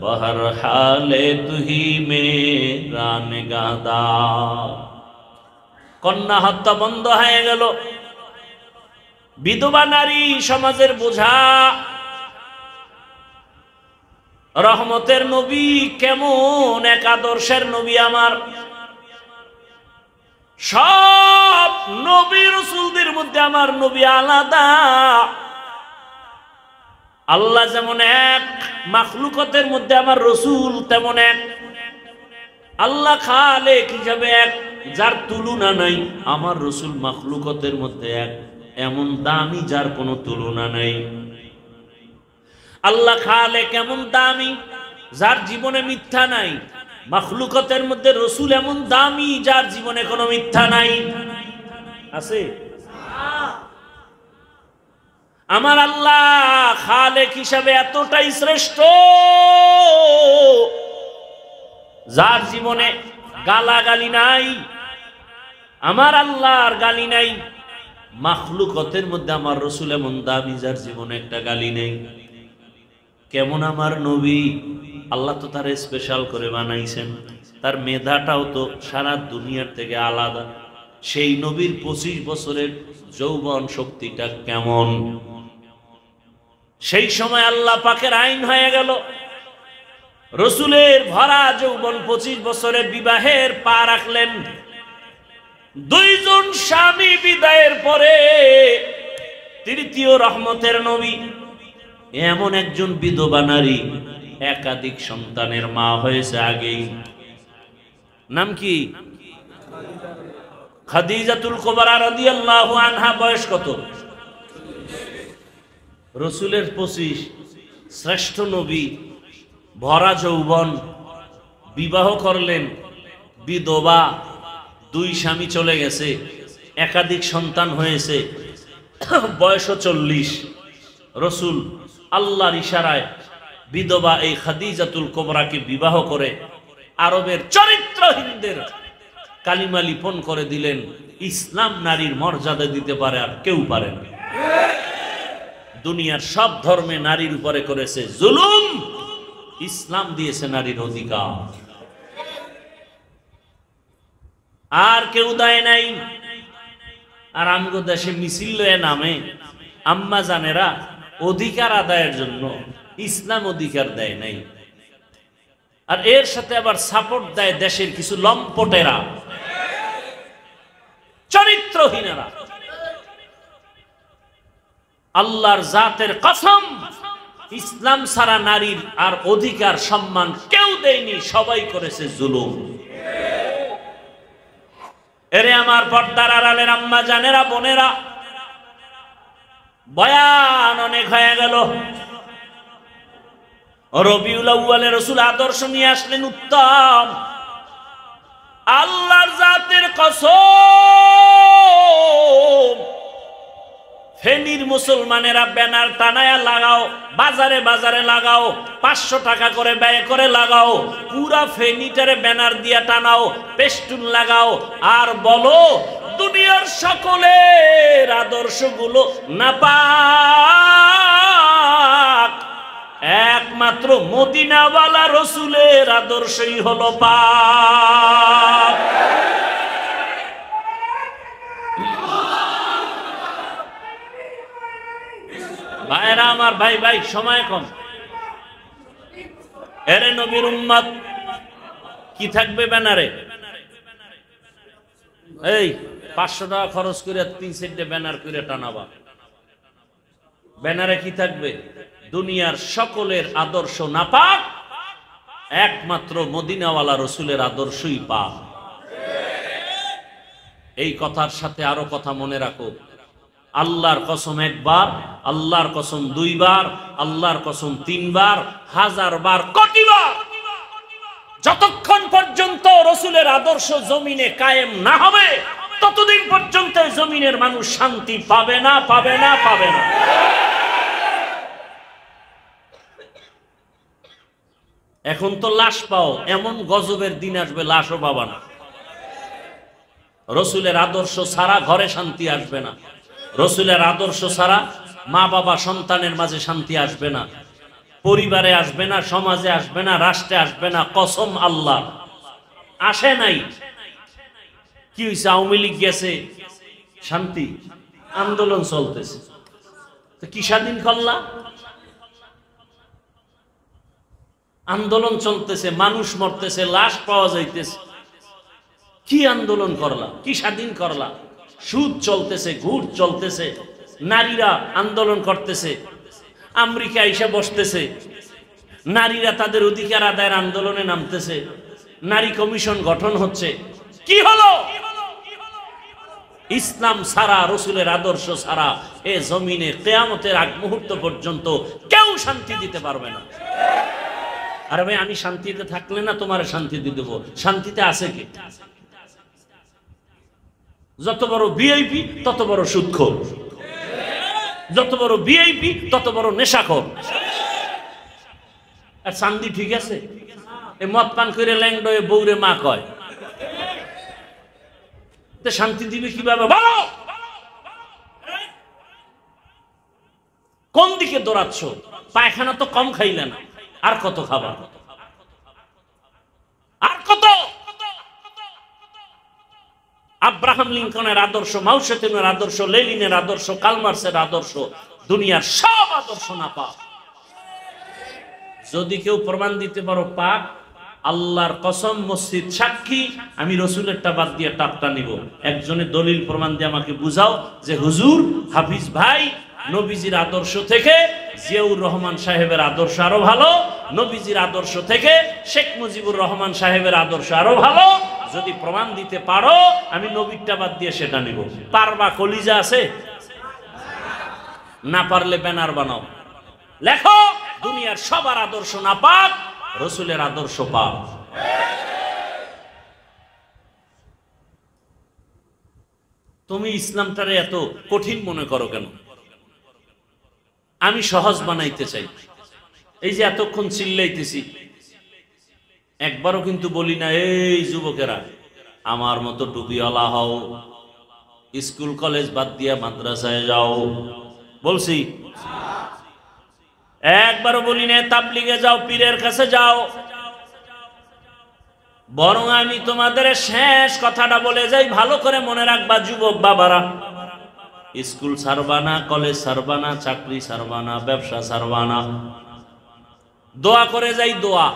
বহর হালে তুহি মেরা নিগাহদার। কন্যা হত্যা বন্ধ হয়ে গেল। বিধবা নারী সমাজের বোঝা। রহমতের নবী কেমন এক আদর্শের নবী আমার। সব নবী রাসূলদের মধ্যে আমার নবী আলাদা। আল্লাহ যেমন এক, মাখলুকাতের মধ্যে আমার রাসূল তেমন এক। আল্লাহ খালেক হিসাবে এক, যার তুলনা নাই। আমার রাসূল মাখলুকাতের মধ্যে এক, এমন দামি যার কোনো তুলনা নাই। আল্লাহ খালেক এমন দামি যার জীবনে মিথ্যা নাই। মাখলুকাতের মধ্যে রাসূল এমন দামি যার জীবনে কোনো মিথ্যা নাই। আছে? আমার আল্লাহ খালেক হিসাবে এতটাই শ্রেষ্ঠ যার জীবনে গালাগালি নাই। আমার আল্লাহর গালি নাই। মাখলুকাতের মধ্যে আমার রাসূল এমন দামি যার জীবনে একটা গালি নেই। কেমন আমার নবী! আল্লাহ তো তার স্পেশাল করে বানাইছেন। তার মেধাটাও তো সারা দুনিয়ার থেকে আলাদা। সেই নবীর 25 বছরের যৌবন শক্তিটা কেমন! সেই সময় আল্লাহ পাকের আইন হয়ে গেল, রাসূলের ভরা যৌবন 25 বছরে বিবাহের পা রাখলেন। দুইজন স্বামী বিদায়ের পরে তৃতীয় রহমতের নবী এমন একজন বিধবা নারী, একাধিক সন্তানের মা হয়েছে আগেই। নাম কি? খাদিজাতুল কুবরা রাদিয়াল্লাহু আনহা। বয়স কত? রাসূলের 25, শ্রেষ্ঠ নবী, ভরা যৌবন, বিবাহ করলেন, বিধবা, 2 স্বামী চলে গেছে, একাধিক সন্তান হয়েছে, বয়স 40। রাসূল আল্লাহর ইশারায় বিধবা এই খাদিজাতুল কুবরাকে বিবাহ করে আরবের চরিত্রহীনদের কালিমা লিপন করে দিলেন। ইসলাম নারীর মর্যাদা দিতে পারে আর কেউ পারে না। দুনিয়ার সব ধর্মে নারীর উপরে করেছে জুলুম, ইসলাম দিয়েছে নারীর অধিকার, আর কেউ দেয় নাই। আর আমগো দেশে মিছিল লয়ে নামে আম্মা জানেরা অধিকার আদায়ের জন্য, ইসলাম অধিকার দেয় নাই। আর এর সাথে আবার সাপোর্ট দেয় দেশের কিছু লম্পটেরা, চরিত্রহীনেরা। আল্লাহর জাতের কসম, ইসলাম ছাড়া নারীর আর অধিকার সম্মান কেউ দেয়নি, সবাই করেছে জুলুম। এরে আমার পর্দার আড়ালের আম্মা জানেরা, বোনেরা, বয়ান অনেক হয়ে গেল। রবিউল আউয়ালে রাসূল আদর্শ নিয়ে আসলেন উত্তম। আল্লাহর জাতের কসম, ফেনীর মুসলমানেরা ব্যানার টানায়া লাগাও, বাজারে বাজারে লাগাও, 500 টাকা করে ব্যয় করে লাগাও, পুরা ফেনীটারে ব্যানার দিয়া টানাও, পেস্টুন লাগাও, আর বলো দুনিয়ার সকলের আদর্শগুলো নাপাক, একমাত্র মদিনাওয়ালা রাসূলের আদর্শই হলো পাক। ভাইরা আমার, ভাই ভাই সময় কম। এরে নবীর উম্মত, কি থাকবে ব্যানারে? এই 500 টাকা খরচ করে 3-4টে ব্যানার করে টানাবা। ব্যানারে কি থাকবে? দুনিয়ার সকলের আদর্শ নাপাক, একমাত্র মদিনাওয়ালা রসুলের আদর্শই পাক। এই কথার সাথে আরো কথা মনে রাখো, আল্লাহর কসম একবার, আল্লাহর কসম দুইবার, আল্লাহর কসম তিনবার, হাজারবার, কোটিবার, যতক্ষণ পর্যন্ত রসুলের আদর্শ জমিনে কায়েম না হবে ততদিন পর্যন্ত জমিনের মানুষ শান্তি পাবে না, পাবে না, পাবে না। এখন তো লাশ পাও, এমন গজবের দিন আসবে লাশও পাবা না। রসুলের আদর্শ ছাড়া ঘরে শান্তি আসবে না, রসুলের আদর্শ ছাড়া মা বাবা সন্তানের মাঝে শান্তি আসবে না, পরিবারে আসবে না, সমাজে আসবে না, রাষ্ট্রে আসবে না। কসম আল্লাহ, আসে নাই। কি হয়েছে? আওয়ামী লীগ গেছে, শান্তি, আন্দোলন চলতেছে, তো কি স্বাধীন করলা? আন্দোলন চলতেছে, মানুষ মরতেছে, লাশ পাওয়া যাইতেছে, কি আন্দোলন করলা? কি স্বাধীন করলা? সুদ চলতেছে, ঘুষ চলতেছে, নারীরা আন্দোলন করতেছে, আমেরিকা এসে বসতেছে, নারীরা তাদের অধিকার আদায়ের আন্দোলনে নামতেছে, নারী কমিশন গঠন হচ্ছে। কি হলো? ইসলাম ছাড়া, রসুলের আদর্শ ছাড়া এ জমিনে কিয়ামতের আগ মুহূর্ত পর্যন্ত কেউ শান্তি দিতে পারবে না। আরে ভাই, আমি শান্তিতে থাকলে না তোমার শান্তি দিয়ে দেবো, শান্তিতে আছে কি? যত বড় ভিআইপি তত বড় সুদখোর, যত বড় ভিআইপি তত বড় নেশাখোর। আর শান্তি ঠিক আছে? এই মদ পান করে ল্যাংডয়ে বউরে মা কয়, শান্তি দিবে কিভাবে বলো? কোন দিকে দৌড়াচ্ছ? পায়খানা তো কম খাইলে না, আর কত খাবার? আর কত? আব্রাহাম লিঙ্কনের আদর্শ, মাও সেতুনের আদর্শ, লেনিনের আদর্শ, কালমার্সের আদর্শ, দুনিয়ার সব আদর্শ না পাক। যদি কেউ প্রমাণ দিতে পারো পাক, আল্লাহর কসম, মসজিদ সাক্ষী, আমি রসুলেরটা বাদ দিয়ে টাপটা নিব। একজনের দলিল প্রমাণ দিয়ে আমাকে বুঝাও যে হুজুর, হাফিজ ভাই, নবীজির আদর্শ থেকে জিয়াউর রহমান সাহেবের আদর্শ আরো ভালো, নবীজির আদর্শ থেকে শেখ মুজিবুর রহমান সাহেবের আদর্শ আরো ভালো। যদি প্রমাণ দিতে পারো, আমি নবীরটা বাদ দিয়ে সেটা নিব। পারবা? কলিজা আছে? না পারলে ব্যানার বানাও, লেখো দুনিয়ার সবার আদর্শ না পাক, রসুলের আদর্শ পাক। তুমি ইসলামটারে এত কঠিন মনে করো কেন? আমি সহজ বানাইতে চাই। এই যে এতক্ষণ চিল্লাইতেছি, একবারও কিন্তু বলি না এই যুবকেরা আমার মতো টুপিওয়ালা হও, স্কুল কলেজ বাদ দিয়া মাদ্রাসায় যাও, বলছি? একবারও বলি না তাবলিগে যাও, পীরের কাছে যাও। বরং আমি তোমাদের শেষ কথাটা বলে যাই, ভালো করে মনে রাখবা যুবক বাবারা, স্কুল ছাড়বা না, কলেজ ছাড়বা না, চাকরি ছাড়বা না, ব্যবসা ছাড়বা না। দোয়া করে যাই, দোয়া।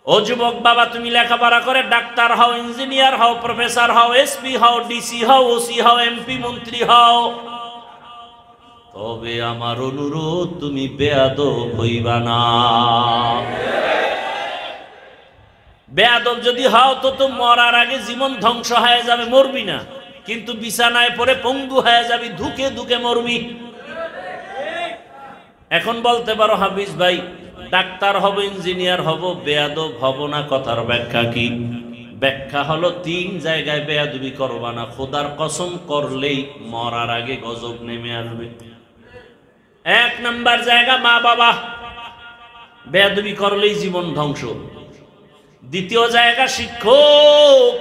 ও যুবক বাবা, তুমি লেখাপড়া করে ডাক্তার হও, ইঞ্জিনিয়ার হও, প্রফেসর হও, এসপি হও, ডিসি হও, ওসি হও, এমপি মন্ত্রী হও, তবে আমার অনুরোধ তুমি বেয়াদব হইবা না। বেয়াদব যদি হও তো মরার আগে জীবন ধ্বংস হয়ে যাবে, মরবি না, কিন্তু বিছানায় পড়ে পঙ্গু হয়ে যাবি, ধুকে ধুকে মরবি। এখন বলতে পারো হাফিজ ভাই, ডাক্তার হব, ইঞ্জিনিয়ার হব, বেয়াদব হব না, কথার ব্যাখ্যা কি? ব্যাখ্যা হলো 3 জায়গায় বেয়াদবি করবা না, খোদার কসম করলেই মরার আগে গজব নেমে আসবে। 1 নাম্বার জায়গা মা বাবা, বেয়াদবি করলেই জীবন ধ্বংস। 2য় জায়গা শিক্ষক,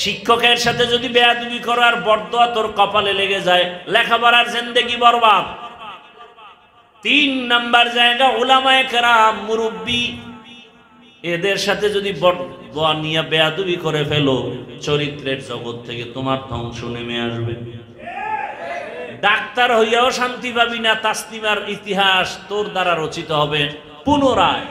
শিক্ষকের সাথে যদি বেয়াদবি করো আর বরদোয়া তোর কপালে লেগে যায়, লেখাপড়ার জিন্দেগি বরবাদ। 3 নাম্বার জায়গা উলামায়ে কেরাম, মুরব্বী, এদের সাথে যদি বরদোয়া নিয়ে বেয়াদবি করে ফেলো, চরিত্রের জগৎ থেকে তোমার ধ্বংস নেমে আসবে। ডাক্তার হইয়াও শান্তি পাবি না, তাসলিমার ইতিহাস তোর দ্বারা রচিত হবে পুনরায়।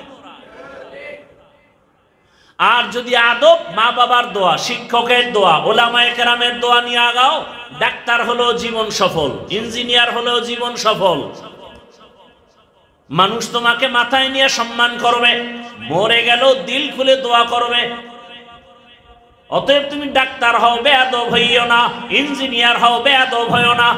আর যদি আদব, মা বাবার দোয়া, শিক্ষকের দোয়া, ওলামায়ে কেরামের দোয়া নিয়ে আগাও, ডাক্তার হলেও জীবন সফল, ইঞ্জিনিয়ার হলেও জীবন সফল। মানুষ তোমাকে মাথায় নিয়ে সম্মান করবে, মরে গেলেও দিল খুলে দোয়া করবে। অতএব তুমি ডাক্তার হও, বেয়াদব হইও না। ইঞ্জিনিয়ার হও, বেয়াদব হইও না।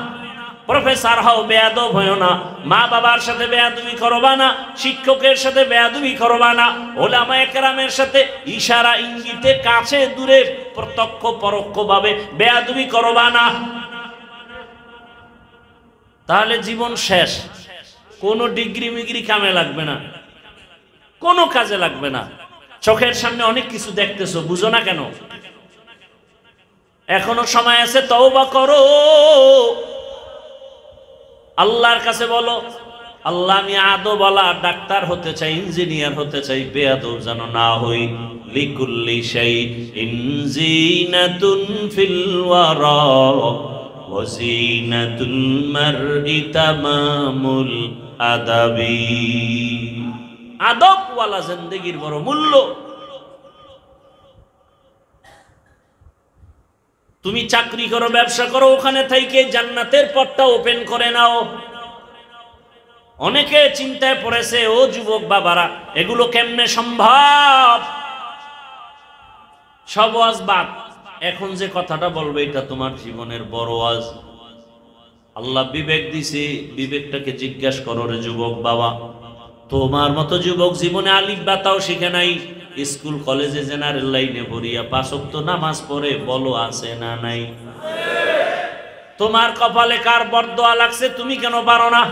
প্রফেসর হও, বেয়াদব হইও না। মা বাবার সাথে বেয়াদবি করবা না, শিক্ষকের সাথে বেয়াদবি করবা না, ওলামায়ে কেরামের সাথে ইশারা ইঙ্গিতে, কাছে দূরে, প্রত্যক্ষ পরোক্ষভাবে বেয়াদবি করবা না। তাহলে জীবন শেষ। কোনো ডিগ্রি মিগ্রি কামে লাগবে না, কোনো কাজে লাগবে না। চোখের সামনে অনেক কিছু দেখতেছো, বুঝো না কেন? এখনো সময় আছে, তওবা করো, আল্লাহর কাছে বলো, আল্লাহ আমি আদবওয়ালা ডাক্তার হতে চাই, ইঞ্জিনিয়ার হতে চাই, বেয়াদব যেন না হই। লিকুল্লি শাইইন জিনাতুন ফিল ওয়ারা ওয়া জিনাতুল মারই তামামুল আদাবি। আদবওয়ালা জিন্দেগির বড় মূল্য। তুমি চাকরি করো, ব্যবসা করো, ওখানে থেকে জান্নাতের পথটা ওপেন করে নাও। অনেকে চিন্তায় পড়েছে, ও যুবক বাবারা, এগুলো কেমনে সম্ভব? সব ওয়াজ বাদ। এখন যে কথাটা বলবে এটা তোমার জীবনের বড় ওয়াজ। আল্লাহ বিবেক দিছে, বিবেকটাকে জিজ্ঞাসা করো রে যুবক বাবা। তোমার মতো যুবক জীবনে আলিফ বাতাও শিখে নাই, স্কুল কলেজে জেনারেল লাইনে ভরিয়া 5 ওয়াক্ত নামাজ পড়ে, বলো আছে না নাই? তোমার কপালে কার বরদোয়া লাগছে, তুমি কেন পারো না?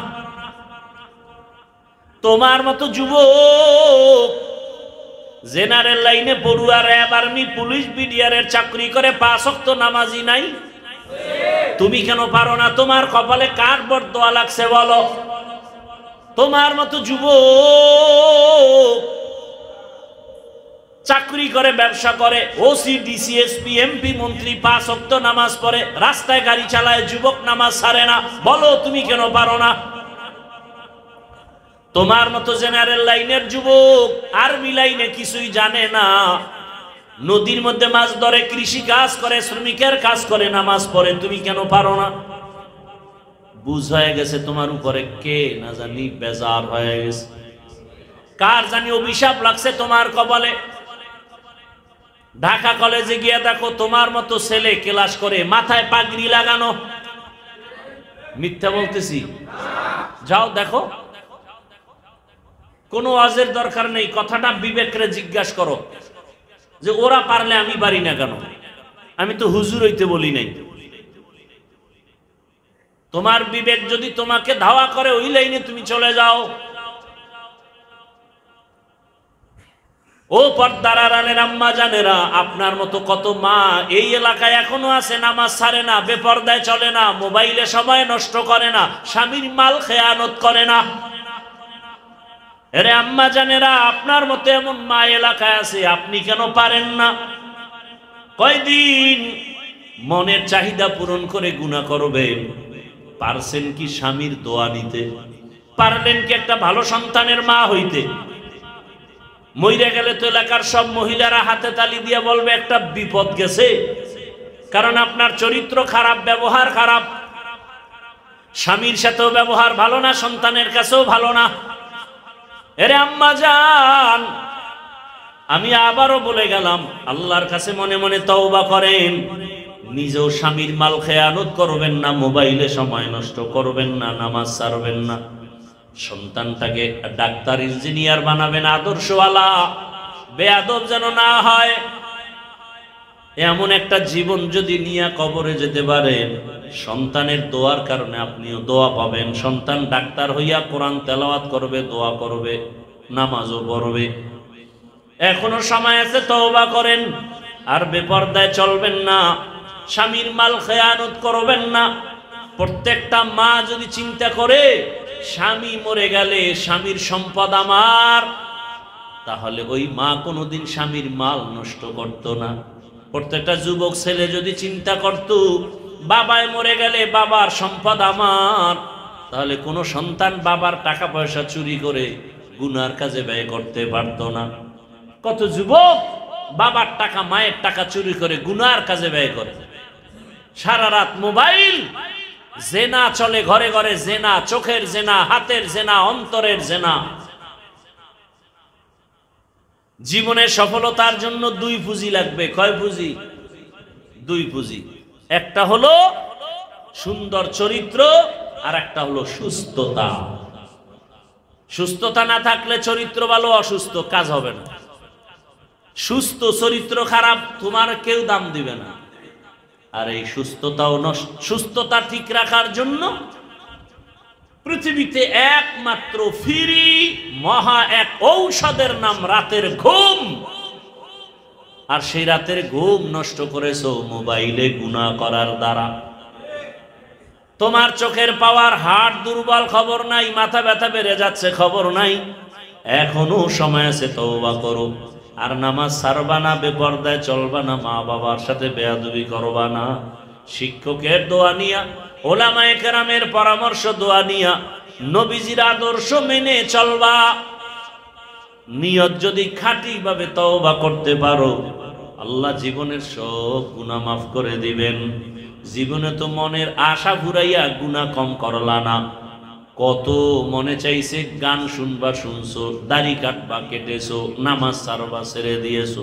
তোমার মতো যুবক জেনারেল লাইনে পড়ুয়া, র্যাব, আর্মি, পুলিশ, বিডিআরের চাকরি করে, 5 ওয়াক্ত নামাজি নাই, তুমি কেন পারো না? তোমার কপালে কার বরদোয়া লাগছে বলো? তোমার মতো যুবক চাকরি করে, ব্যবসা করে, ওসি, ডিসি, এসপি, এমপি, মন্ত্রী, 5 ওয়াক্ত নামাজ পড়ে, রাস্তায় গাড়ি চালায়, যুবক নামাজ ছাড়ে না, বলো তুমি কেন পারো না? তোমার মতো জেনারেল লাইনের যুবক আর্মি লাইনে কিছুই জানে না, নদীর মধ্যে মাছ ধরে, কৃষি কাজ করে, শ্রমিকের কাজ করে, নামাজ পড়ে, তুমি কেন পারো না? বুঝ হয়ে গেছে তোমার উপরে, কে না জানি বেজার হয়ে গেছে, কার জানি অভিশাপ লাগছে তোমার কপালে। ঢাকা কলেজে গিয়ে দেখো, তোমার মতো ছেলে ক্লাস করে, মাথায় পাগড়ি লাগানো। মিথ্যা বলতেছি? যাও দেখো, কোনো ওয়াজের দরকার নেই। কথাটা বিবেকরে জিজ্ঞাসা করো যে ওরা পারলে আমি পারি না কেন? আমি তো হুজুর হইতে বলি নাই। তোমার বিবেক যদি তোমাকে ধাওয়া করে, ওই লাইনে তুমি চলে যাও। ও পর্দার আড়ালের আম্মা জানেরা, আপনার মতো কত মা এই এলাকায় এখনো আছে, নামাজ ছাড়ে না, বেপর্দায় চলে না, মোবাইলে সময় নষ্ট করে না, স্বামীর মাল খেয়ানত করে না। এরে আম্মা জানেরা, আপনার মতো এমন মা এলাকায় আছে, আপনি কেন পারেন না? কয়দিন মনের চাহিদা পূরণ করে গুনাহ করবেন? পারছেন কি স্বামীর দোয়া নিতে? পারলেন কি একটা ভালো সন্তানের মা হইতে? মইরা গেলে তো এলাকার সব মহিলারা হাতে তালি দিয়ে বলবে একটা বিপদ গেছে, কারণ আপনার চরিত্র খারাপ, ব্যবহার খারাপ, স্বামীর সাথেও ব্যবহার ভালো না, সন্তানের কাছেও ভালো না। এরে আম্মা জান, আমি আবারও বলে গেলাম, আল্লাহর কাছে মনে মনে তওবা করেন, নিজেও স্বামীর মাল খেয়ানত করবেন না, মোবাইলে সময় নষ্ট করবেন না, নামাজ ছাড়বেন না, সন্তানটাকে ডাক্তার, ইঞ্জিনিয়ার বানাবেন, আদর্শওয়ালা, বেয়াদব যেন না হয়। এমন একটা জীবন যদি নিয়ে কবরে যেতে পারেন, সন্তানের দোয়ার কারণে আপনিও দোয়া পাবেন। সন্তান ডাক্তার হইয়া কোরআন তেলাওয়াত করবে, দোয়া করবে, নামাজও পড়বে। এখনো সময় আছে, তওবা করেন। আর বেপরদায় চলবেন না, স্বামীর মাল খেয়ানত করবেন না। প্রত্যেকটা মা যদি চিন্তা করে, স্বামী মরে গেলে স্বামীর সম্পদ আমার, তাহলে ওই মা কোনোদিন স্বামীর মাল নষ্ট করত না। প্রত্যেকটা যুবক ছেলে যদি চিন্তা করত, বাবায় মরে গেলে বাবার সম্পদ আমার, তাহলে কোনো সন্তান বাবার টাকা পয়সা চুরি করে গুনার কাজে ব্যয় করতে পারত না। কত যুবক বাবার টাকা মায়ের টাকা চুরি করে গুনার কাজে ব্যয় করে। সারা রাত মোবাইল, জেনা চলে ঘরে ঘরে, জেনা, চোখের জেনা, হাতের জেনা, অন্তরের জেনা। জীবনের সফলতার জন্য দুই পুঁজি লাগবে। কয় পুঁজি? দুই পুঁজি। একটা হলো সুন্দর চরিত্র, আর একটা হলো সুস্থতা। সুস্থতা না থাকলে চরিত্র ভালো, অসুস্থ কাজ হবে না। সুস্থ চরিত্র খারাপ, তোমার কেউ দাম দিবে না। আর এই সুস্থতাও সুস্থতা ঠিক রাখার জন্য পৃথিবীতে একমাত্র ফ্রি মহা এক ঔষধের নাম রাতের ঘুম। আর সেই রাতের ঘুম নষ্ট করেছো মোবাইলে গুনাহ করার দ্বারা। তোমার চোখের পাওয়ার, হাড় দুর্বল, খবর নাই। মাথা ব্যথা বেড়ে যাচ্ছে, খবর নাই। এখনো সময় আছে, তওবা করো। আর নামাজ ছাড়বা না, বেপরদায় চলবা না, মা বাবার সাথে বেয়াদবি করবা না, শিক্ষকের দোয়া নিয়া, ওলামায়ে কেরামের পরামর্শ দোয়া নিয়া, নবীজির আদর্শ মেনে চলবা। নিয়ত যদি খাঁটি ভাবে তওবা করতে পারো, আল্লাহ জীবনের সব গুনাহ মাফ করে দিবেন। জীবনে তো মনের আশা ঘুরাইয়া গুনাহ কম করলা না। কত মনে চাইছে গান শুনবা, শুনছো, দাড়ি কাটবা, কেটেছো, নামাজ ছাড়বা, ছেড়ে দিয়েছো।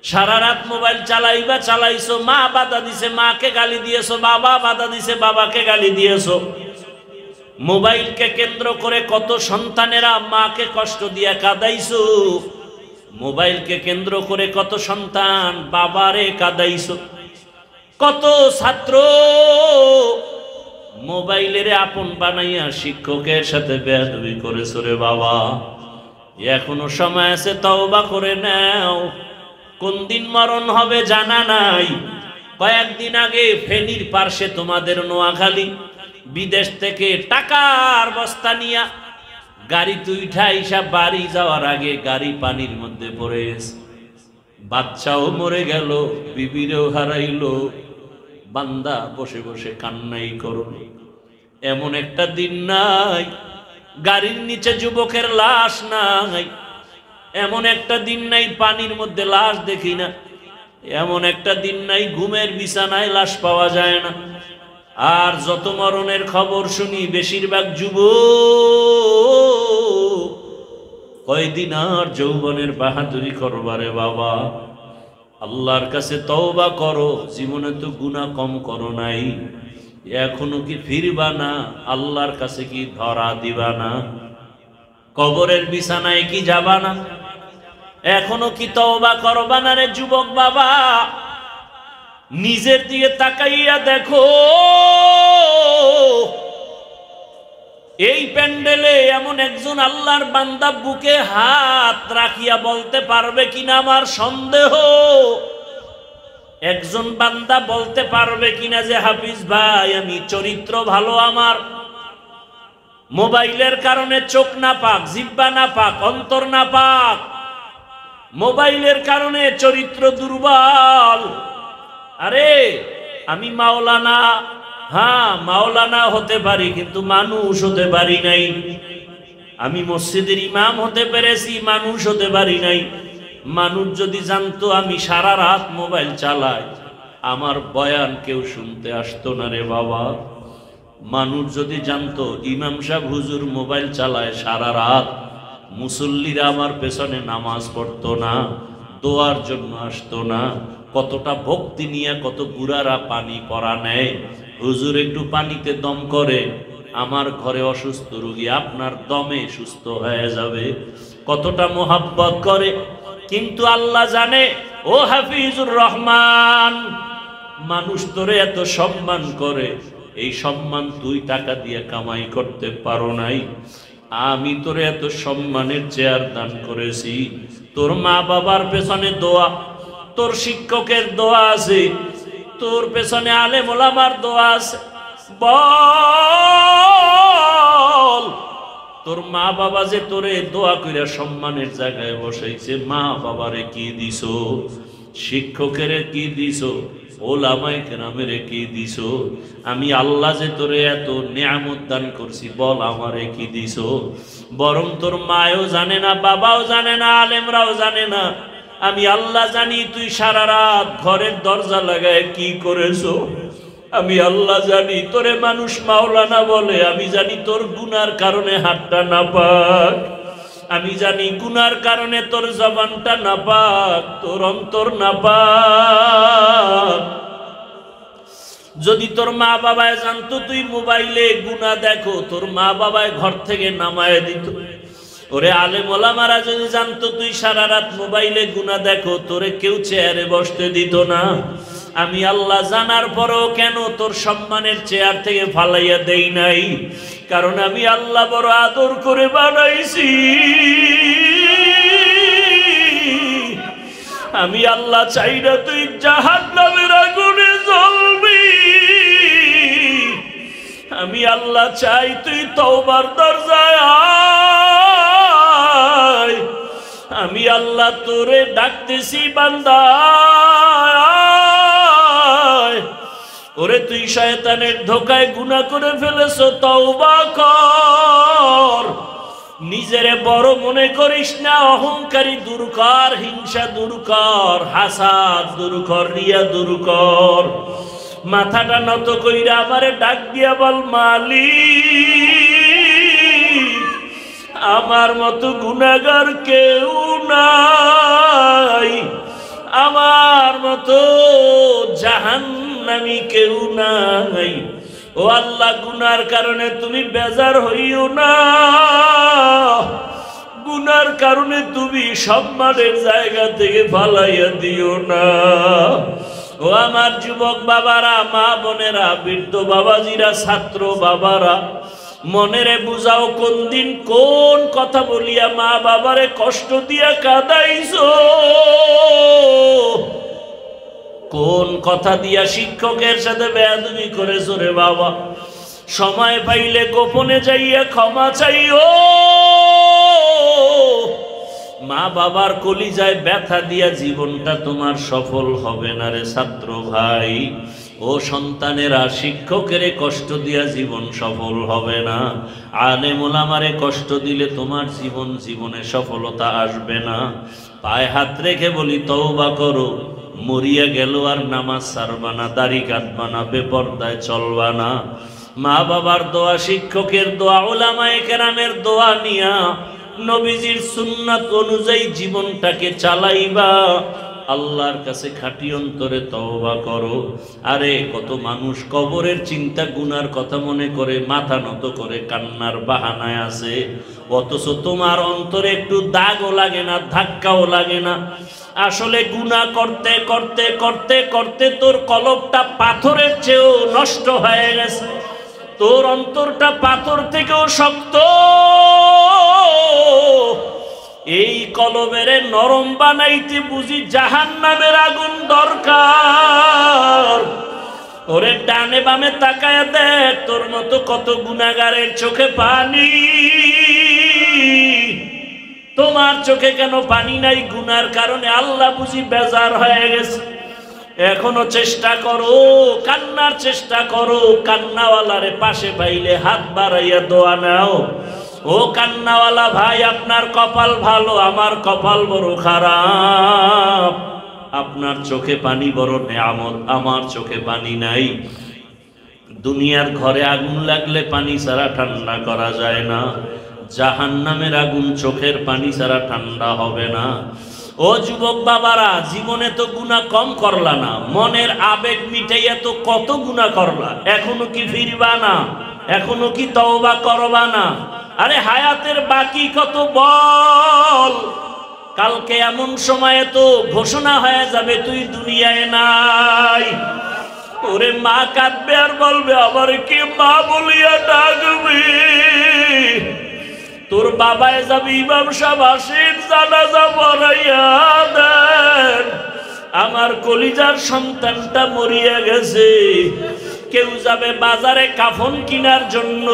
সারা রাত মোবাইল চালাইবা, চালাইছো, মা বাধা দিছে, মাকে গালি দিয়েছো, বাবা বাধা দিছে, বাবাকে গালি দিয়েছো। মোবাইলকে কেন্দ্র করে কত সন্তানেরা মাকে কষ্ট দিয়া কাঁদাইছো। মোবাইলকে কেন্দ্র করে কত সন্তান বাবারে কাঁদাইছো। কত ছাত্র মোবাইলের আপন বানাইয়া শিক্ষকের সাথে বেয়াদবি করেছো রে বাবা। এখনো সময় আছে, তওবা করে নাও। কোন দিন মরণ হবে জানা নাই। কয়েকদিন আগে ফেনীর পার্শ্বে তোমাদের নোয়াখালী, বিদেশ থেকে টাকার বস্তা নিয়া গাড়িতে উঠা ইসা বাড়ি যাওয়ার আগে গাড়ি পানির মধ্যে পড়ে গেছে। বাচ্চাও মরে গেল, বিবিরেও হারাইলো। বান্দা বসে বসে কান্নাই করো। এমন একটা দিন নাই গাড়ির নিচে যুবকের লাশ নাই। এমন একটা দিন নাই পানির মধ্যে লাশ দেখি না। এমন একটা দিন নাই ঘুমের বিছানায় লাশ পাওয়া যায় না। আর যত মরণের খবর শুনি বেশিরভাগ যুবক। কয়দিন আর যৌবনের বাহাদুরি করবারে বাবা। আল্লাহর কাছে তওবা করো। জীবনে তো গুনাহ কম করো নাই, এখনো কি ফিরবা না? আল্লাহর কাছে কি ধরা দিবা না? কবরের বিছানায় কি যাবা না? এখনো কি তওবা করবা না রে যুবক বাবা? নিজের দিকে তাকাইয়া দেখো। এই প্যান্ডেলে এমন একজন আল্লাহর বান্দা বুকে হাত রাখিয়া বলতে পারবে কিনা আমার সন্দেহ। একজন বান্দা বলতে পারবে কিনা যে হাফিজ ভাই আমি চরিত্র ভালো, আমার মোবাইলের কারণে চোখ না পাক, জিহ্বা না পাক, অন্তর না পাক, মোবাইলের কারণে চরিত্র দুর্বল। আরে আমি মাওলানা, হ্যাঁ মাওলানা হতে পারি, কিন্তু মানুষ হতে পারি নাই। আমি মসজিদের ইমাম হতে পেরেছি, মানুষ হতে পারি নাই। মানুষ যদি জানতো আমি সারা রাত মোবাইল চালাই, আমার বয়ান কেউ শুনতে আসতো না রে বাবা। মানুষ যদি জানতো ইমাম সাহেব হুজুর মোবাইল চালায় সারা রাত, মুসল্লিরা আমার পেছনে নামাজ পড়তো না, দোয়ার জন্য আসতো না। কতটা ভক্তি নিয়ে কত বুড়ারা পানি পরা নেয়। হুজুর একটু পানিতে দম করে, আমার ঘরে অসুস্থ রোগী আপনার দমে সুস্থ হয়ে যাবে। কতটা মোহাব্বত করে। কিন্তু আল্লাহ জানে, ও হাফিজুর রহমান, মানুষ তোরে এত সম্মান করে, এই সম্মান তুই টাকা দিয়ে কামাই করতে পারো নাই। আমি তোরে এত সম্মানের চেয়ার দান করেছি। তোর মা বাবার পেছনে দোয়া, তোর শিক্ষকের দোয়া আছে, তোর পেছনে আলেম ওলামার দোয়া আছে। বল, তোর মা বাবা যে তোরে দোয়া কইরা সম্মানের জায়গায় বসাইছে, মা বাবারে কি দিছো? শিক্ষকের কি দিছো? ওলামায়ে কেরামের কি দিছো? আমি আল্লাহ যে তোরে এত নিয়ামত দান করছি, বল আমারে কি দিছো? বরং তোর মাও জানে না, বাবাও জানে না, আলেমরাও জানে না, আমি আল্লাহ জানি তুই সারা রাত ঘরের দরজা লাগায় কি করেছো। আমি আল্লাহ জানি তোরে মানুষ মাওলানা বলে, আমি জানি তোর গুনার কারণে হাতটা নাপাক, আমি জানি গুনার কারণে তোর জবানটা নাপাক, তোর অন্তর নাপাক। যদি তোর মা বাবায় জানতো তুই মোবাইলে গুনাহ দেখো, তোর মা বাবায় ঘর থেকে নামায় দিত। ওরে আলেম ওলামারা যদি জানতো তুই সারা রাত মোবাইলে গুনাহ দেখো, তোরে কেউ চেয়ারে বসতে দিত না। আমি আল্লাহ জানার পরেও কেন তোর সম্মানের চেয়ার থেকে ফালাইয়া দেই নাই? কারণ আমি আল্লাহ বড় আদর করে বানাইছি। আমি আল্লাহ চাই না তুই জাহান্নামের আগুনে জ্বলবি। আমি আল্লাহ চাই তুই তওবার দরজায় আয়। আমি আল্লাহ তোরে ডাকতেছি বান্দা, ওরে তুই শয়তানের ধোকায় গুনাহ করে ফেলেছ, তওবা কর। নিজেরে বড় মনে করিস না, অহংকারী দূর কর, হিংসা দূর কর, হাসাদ দূর কর, রিয়া দূর কর। মাথাটা নত কইরা আমারে ডাক দিয়া বল, মালিক আমার মতো গুনাহগার কেউ নাই, আমার মতো জাহান্নামী কেউ নাই। ও আল্লাহ, গুনার কারণে তুমি বেজার হইও না, গুনার কারণে তুমি সম্মানের জায়গা থেকে ফালাইয়া দিও না। ও আমার যুবক বাবারা, মা বোনেরা, বৃদ্ধ বাবাজিরা, ছাত্র বাবারা, মনেরে বুঝাও কোন দিন কোন কথা বলিয়া মা বাবারে কষ্ট দিয়া কাঁদাইছো, কোন কথা দিয়া শিক্ষকের সাথে বেয়াদবি করেছো রে বাবা। সময় পাইলে গোপনে যাইয়া ক্ষমা চাইও। মা বাবার কলিজায় ব্যথা দিয়া জীবনটা তোমার সফল হবে না রে ছাত্র ভাই। ও সন্তানেরা, শিক্ষকের কষ্ট দিয়া জীবন সফল হবে না। আলেম ওলামারে কষ্ট দিলে তোমার জীবনে সফলতা আসবে না। পায়ে হাত রেখে বলি, তওবা করো। মরিয়া গেল আর নামাজ ছাড়বা না, দাড়ি কাটবা না, বেপরদায় চলবা না। মা বাবার দোয়া, শিক্ষকের দোয়া, উলামায়ে কেরামের দোয়া নিয়া নবীজির সুন্নাত অনুযায়ী জীবনটাকে চালাইবা। আল্লাহর কাছে খাঁটি অন্তরে তওবা করো। আরে কত মানুষ কবরের চিন্তা, গুনার কথা মনে করে মাথা নত করে কান্নার বাহানায় আছে, অথচ তোমার অন্তরে একটু দাগও লাগে না, ধাক্কাও লাগে না। আসলে গুনাহ করতে করতে করতে করতে তোর কলবটা পাথরের চেয়েও নষ্ট হয়ে গেছে, তোর অন্তরটা পাথর থেকেও শক্ত। এই কলবের নরম বানাইতে বুঝি জাহান্নামের আগুন দরকার। ওরে ডানে বামে তাকায়া দেখ, তোর মতো কত গুনাহগারের চোখে পানি। তোমার চোখে কেন পানি নাই? গুনার কারণে আল্লাহ বুঝি বেজার হয়ে গেছে। এখনো চেষ্টা করো, কান্নার চেষ্টা করো। কান্নাওয়ালারে পাশে পাইলে হাত বাড়াইয়া দোয়া নাও। ও কান্নাওয়ালা ভাই, আপনার কপাল ভালো, আমার কপাল বড় খারাপ। আপনার চোখে পানি বড় নেয়ামত, আমার চোখে পানি নাই। দুনিয়ার ঘরে আগুন লাগলে পানি ছাড়া ঠান্ডা করা যায় না, জাহান্নামের আগুন চোখের পানি ছাড়া ঠান্ডা হবে না। ও যুবক বাবারা, জীবনে তো গুনাহ কম করলা না, মনের আবেগ মিটাইয়া তো কত গুনাহ করলা। এখনো কি ফিরবা না? এখনো কি তওবা করবা না? আরে হায়াতের বাকি কত বল। কালকে এমন সময়ে তো ঘোষণা হয়ে যাবে তুই দুনিয়ায় নাই। ওরে মা কাঁদবে আর বলবে, আবার কি মা বলিয়া ডাকবে। তোর বাবায় যাবি, ইমাম সাহেব আসেন, জানাজা পড়াইয়া দেন। আমার কলিজার সন্তানটা মরিয়া গেছে। কেউ যাবে বাজারে কাফন কেনার জন্য,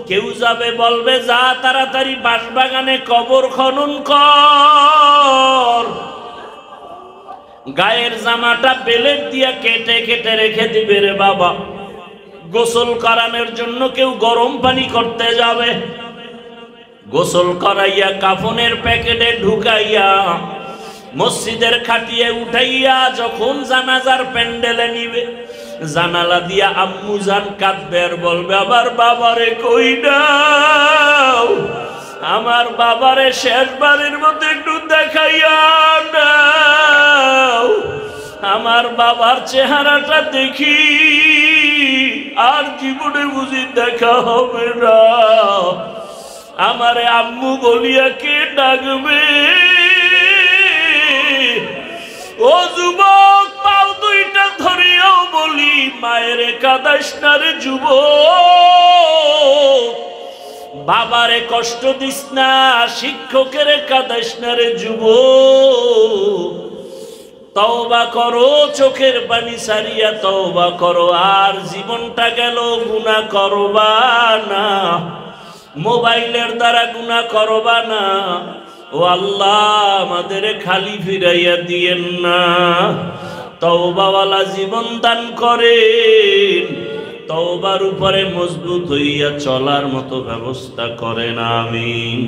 কেউ যাবে বলবে যা তাড়াতাড়ি বাঁশবাগানে কবর খনন কর। গায়ের জামাটা বেলেট দিয়া কেটে কেটে রেখে দিবে রে বাবা। গোসল করানোর জন্য কেউ গরম পানি করতে যাবে, গোসল করাইয়া কাফনের প্যাকেটে ঢুকাইয়া মসজিদের খাটিয়ে উঠাইয়া যখন জানাজার প্যান্ডেলে নিবে, জানালা দিয়া আম্মু জান কাঁদবে আর বলবে, আমার বাবারে কই দাও, আমার বাবারে শেষবারের মতো একটু দেখাইয়া দাও, আমার বাবার চেহারাটা দেখি, আর জীবনে বুঝি দেখা হবে না। আমারে আম্মু বলিয়া কে ডাকবে? ও যুবক, পাও দুইটা ধরিয়াও বলি, মায়ের কাঁদাস না রে যুবক, বাবারে কষ্ট দিস না, শিক্ষকের কাঁদাস না রে যুবক। তওবা করো, চোখের পানি সারিয়া তওবা করো, আর জীবনটা গেল গুনাহ করবা না, মোবাইলের দ্বারা গুনাহ করবা না। ও আল্লাহ, আমাদের খালি ফিরাইয়া দিয়েন না, তওবাওয়ালা জীবন দান করেন, তওবার উপরে মজবুত হইয়া চলার মতো ব্যবস্থা করেন। আমিন।